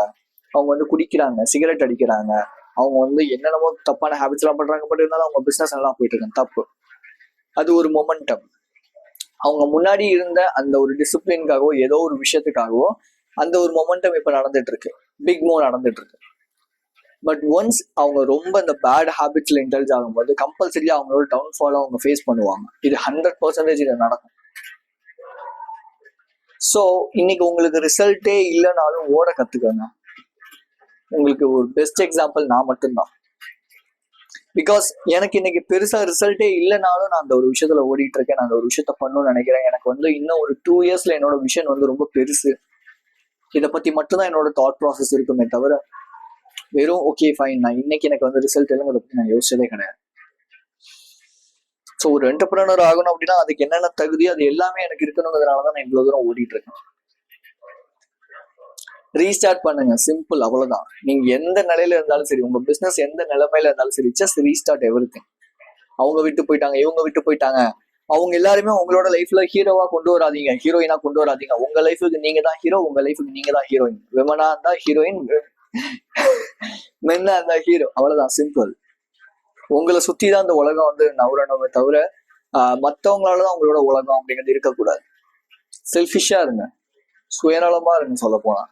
அவங்க வந்து குடிக்கிறாங்க, சிகரெட் அடிக்கிறாங்க, அவங்க வந்து என்னென்னமோ தப்பான ஹேபிட்ஸ் எல்லாம் பண்றாங்க, பட் இருந்தாலும் அவங்க பிஸ்னஸ் எல்லாம் போயிட்டு இருக்காங்க. தப்பு. அது ஒரு மொமெண்டம். அவங்க முன்னாடி இருந்த அந்த ஒரு டிசிப்ளின்காகவோ ஏதோ ஒரு விஷயத்துக்காகவோ அந்த ஒரு மொமெண்டம் இப்ப நடந்துட்டு இருக்கு, பிக் மூவ் நடந்துட்டு இருக்கு. பட் ஒன்ஸ் அவங்க ரொம்ப இந்த பேட் ஹேபிட்ஸ்ல இன்டெல்ஜ் ஆகும்போது கம்பல்சரியா அவங்களோட டவுன்ஃபால் அவங்க ஃபேஸ் பண்ணுவாங்க. இது 100% இது நடக்கும். ஸோ இன்னைக்கு உங்களுக்கு ரிசல்ட்டே இல்லைனாலும் ஓட கத்துக்கோங்க. உங்களுக்கு ஒரு பெஸ்ட் எக்ஸாம்பிள் நான் மட்டும்தான். பிகாஸ் எனக்கு இன்னைக்கு பெருசா ரிசல்ட்டே இல்லைனாலும் நான் அந்த ஒரு விஷயத்துல ஓடிட்டு இருக்கேன், நான் அந்த ஒரு விஷயத்த பண்ணணும்னு நினைக்கிறேன். எனக்கு வந்து இன்னும் ஒரு 2 years என்னோட விஷன் வந்து ரொம்ப பெருசு. இதை பத்தி மட்டும்தான் என்னோட தாட் ப்ராசஸ் இருக்குமே தவிர வெறும் ஓகே ஃபைன் நான் இன்னைக்கு எனக்கு வந்து ரிசல்ட் இல்லைங்கிறத பத்தி நான் யோசிச்சதே கிடையாது. ஸோ ஒரு என்டர்பிரனர் ஆகணும் அப்படின்னா அதுக்கு என்னென்ன தகுதி அது எல்லாமே எனக்கு இருக்கணுங்கிறதுனாலதான் நான் இவ்வளவு தூரம் ஓடிட்டு இருக்கேன். ரீஸ்டார்ட் பண்ணுங்க, சிம்பிள், அவ்வளவுதான். நீங்க எந்த நிலையில இருந்தாலும் சரி, உங்க பிசினஸ் எந்த நிலைமையில இருந்தாலும் சரி, ஜஸ்ட் ரீஸ்டார்ட் எவ்ரிதிங். அவங்க விட்டு போயிட்டாங்க, இவங்க விட்டு போயிட்டாங்க, அவங்க எல்லாருமே உங்களோட லைஃப்ல ஹீரோவா கொண்டு வராதீங்க, ஹீரோயினா கொண்டு வராதீங்க. உங்க லைஃபுக்கு நீங்க தான் ஹீரோ, உங்க லைஃபுக்கு நீங்க தான் ஹீரோயின். விமனா இருந்தா ஹீரோயின், மென்னா இருந்தா ஹீரோ, அவ்வளவுதான், சிம்பிள். உங்களை சுத்தி தான் அந்த உலகம் வந்து நவரணுமே தவிர மற்றவங்களாலதான் உங்களோட உலகம் அப்படிங்கிறது இருக்கக்கூடாது. செல்ஃபிஷா இருங்க, சுயநலமா இருங்க. சொல்ல போனா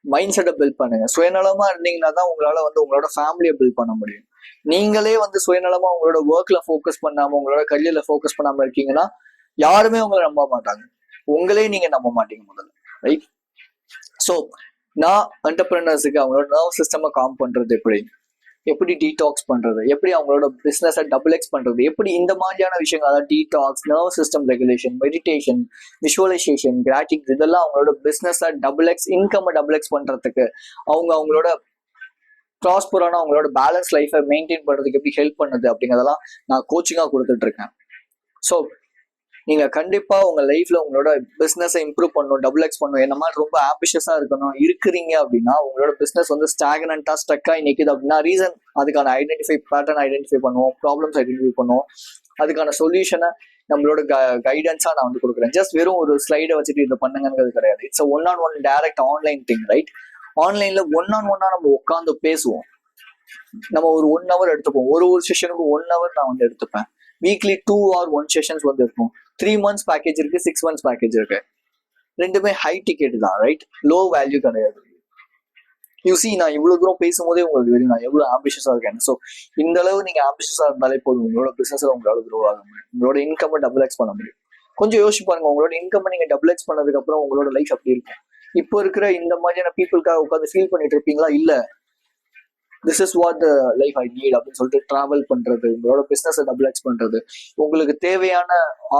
மைண்ட் செட்டை பில்ட் பண்ணுங்க. சுயநலமா இருந்தீங்கன்னா தான் உங்களால வந்து உங்களோட ஃபேமிலியை பில்ட் பண்ண முடியும். நீங்களே வந்து சுயநலமா உங்களோட ஒர்க்ல ஃபோக்கஸ் பண்ணாம உங்களோட கரியர்ல ஃபோக்கஸ் பண்ணாம இருக்கீங்கன்னா யாருமே உங்களை நம்ப மாட்டாங்க, உங்களே நீங்க நம்ப மாட்டீங்க முதல்ல, ரைட்? ஸோ நான் என்டர்பிரனர்ஸுக்கு அவங்களோட நர்வ் சிஸ்டமை காம் பண்றது எப்படி டீடாக்ஸ் பண்றது, எப்படி அவங்களோட பிசினஸை டபுள் எக்ஸ் பண்றது, எப்படி இந்த மாதிரியான விஷயங்கள், அதாவது detox, nerve system regulation, meditation, visualisation, கிராட்டிங், இதெல்லாம் அவங்களோட பிசினஸை double X, income double X பண்றதுக்கு, அவங்களோட ப்ராஸ்பரான அவங்களோட பேலன்ஸ் லைஃபை மெயின்டைன் பண்றதுக்கு எப்படி ஹெல்ப் பண்ணுது அப்படிங்கிறதெல்லாம் நான் கோச்சிங்கா கொடுத்துட்டு இருக்கேன். ஸோ நீங்க கண்டிப்பா உங்க லைஃப்ல உங்களோட பிசினஸை இம்ப்ரூவ் பண்ணணும், டபுள் எக்ஸ் பண்ணணும், என்ன மாதிரி ரொம்ப ஆம்பிஷியஸா இருக்கணும் இருக்கிறீங்க அப்படின்னா, உங்களோட பிசினஸ் வந்து ஸ்டாக்னண்டா ஸ்டக்கா நிக்குது அப்படின்னா ரீசன், அதுக்கான பேட்டர்ன் ஐடென்டிஃபை பண்ணுவோம், ப்ராப்ளம்ஸ் ஐடென்டிஃபை பண்ணுவோம், அதுக்கான சொல்யூஷனை நம்மளோட கைடன்ஸா நான் வந்து கொடுக்குறேன். ஜஸ்ட் வெறும் ஒரு ஸ்லைடை வச்சுட்டு இதை பண்ணுங்கிறது கிடையாது. It's one direct online thing, right? ஆன்லைன்ல ஒன்னா நம்ம உட்காந்து பேசுவோம். நம்ம ஒரு 1 hour எடுத்துப்போம், ஒரு செஷனுக்கு 1 hour நான் வந்து எடுத்துப்பேன். வீக்லி 2 or 1 செஷன்ஸ் வந்து இருக்கும். 3 months பேக்கேஜ் இருக்கு, 6 months பேக்கேஜ் இருக்கு. ரெண்டுமே ஹை டிக்கெட் தான், ரைட்? லோ வேல்யூ கிடையாது. யூசி நான் இவ்வளவு தூரம் பேசும்போதே உங்களுக்கு தெரியும் நான் எவ்வளவு ஆம்பிஷியஸா இருக்கேன். ஸோ இந்த அளவு நீங்க ஆம்பிஷியஸா இருந்தாலே போதும், உங்களோட பிசினஸ்ல உங்களால க்ரோ ஆக முடியும், உங்களோட இன்கம் டபுள் எக்ஸ் பண்ண முடியும். கொஞ்சம் யோசிச்சு பாருங்க, உங்களோட இன்கம் நீங்க டபுள் எக்ஸ் பண்ணதுக்கு அப்புறம் உங்களோட லைஃப் அப்படி இருக்கும். இப்போ இருக்கிற இந்த மாதிரியான பீப்புளுக்காக உட்காந்து ஃபீல் பண்ணிட்டு இருப்பீங்களா? இல்ல, this is what the life I need அப்படின்னு சொல்லிட்டு டிராவல் பண்றது, உங்களோட பிசினஸ் டபுள் எக்ஸ் பண்றது, உங்களுக்கு தேவையான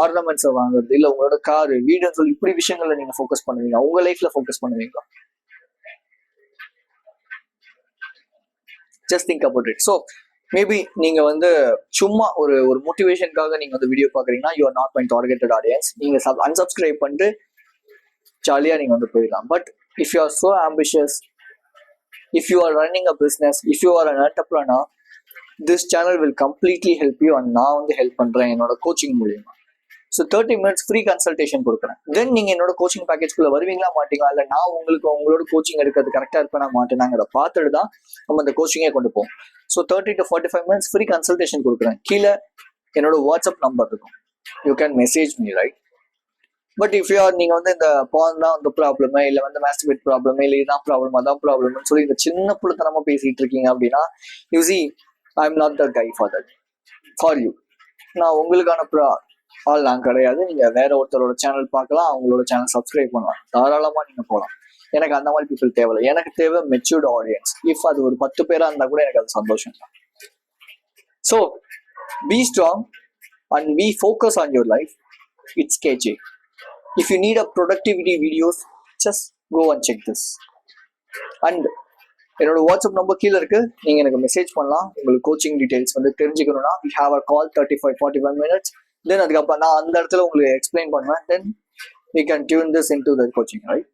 ஆர்னமெண்ட்ஸை வாங்குறது, இல்ல உங்களோட காரு வீடுன்னு சொல்லி இப்படி விஷயங்கள்ல நீங்க ஃபோக்கஸ் பண்ணுவீங்க, உங்க லைஃப்ல ஃபோக்கஸ் பண்ணுவீங்களா? Just think about it. So maybe நீங்க வந்து சும்மா ஒரு ஒரு மோட்டிவேஷனுக்காக நீங்க வந்து வீடியோ பாக்குறீங்கன்னா you are not my targeted audience. நீங்க அன்சப்ஸ்கிரைப் பண்ணிட்டு ஜாலியா நீங்க வந்து போயிடலாம். But if you are so ambitious, if you are running a business, if you are an entrepreneur, this channel will completely help you. And நான் வந்து help பண்றேன் என்னோட கோச்சிங் மூலியமா. ஸோ 30 minutes ஃப்ரீ கன்சல்டேஷன் கொடுக்குறேன். தென் நீங்க என்னோட கோச்சிங் பேக்கேஜ்குள்ள வருவீங்களா மாட்டீங்களா, இல்லை நான் உங்களுக்கு உங்களோட கோச்சிங் எடுக்கிறது கரெக்டா இருப்பேனா மாட்டேனாங்கிறத பார்த்துட்டு தான் நம்ம அந்த கோச்சிங்கே கொண்டு போவோம். So 30 to 45 minutes free consultation கொடுக்குறேன். கீழே என்னோட வாட்ஸ்அப் நம்பர் இருக்கும், you can message me, right? But if you're நீங்க வந்து இந்த பான் தான் வந்து ப்ராப்ளமே, இல்லை வந்து மாஸ்டர்பேட் ப்ராப்ளமே, இல்லை இதான் ப்ராப்ளம் அதான் ப்ராப்ளம்னு சொல்லி இந்த சின்ன புழுத்தனமா பேசிட்டு இருக்கீங்க அப்படின்னா, you see I am not the guy for that, for you. நான் உங்களுக்கான ஆள் நான் கிடையாது. நீங்க வேற ஒருத்தரோட சேனல் பார்க்கலாம், அவங்களோட சேனல் சப்ஸ்கிரைப் பண்ணலாம், தாராளமா நீங்க போகலாம். எனக்கு அந்த மாதிரி பீப்புள் தேவையில்லை. எனக்கு தேவை மெச்சூர்ட் ஆடியன்ஸ். இஃப் அது ஒரு 10 பேரா இருந்தா கூட எனக்கு அது சந்தோஷம் தான். So be strong and be focus on your life. It's KJ. If you need a productivity videos, just go and check this. And என்னோட வாட்ஸ்அப் நம்பர் கீழே இருக்கு, நீங்க எனக்கு மெசேஜ் பண்ணலாம். உங்களுக்கு கோச்சிங் டீடைல்ஸ் வந்து தெரிஞ்சுக்கணும்னா we have a call 35-45 minutes. தென் அதுக்கப்புறம் நான் அந்த இடத்துல உங்களுக்கு எக்ஸ்பிளைன் பண்ணுவேன். தென் we can tune this into the coaching, right?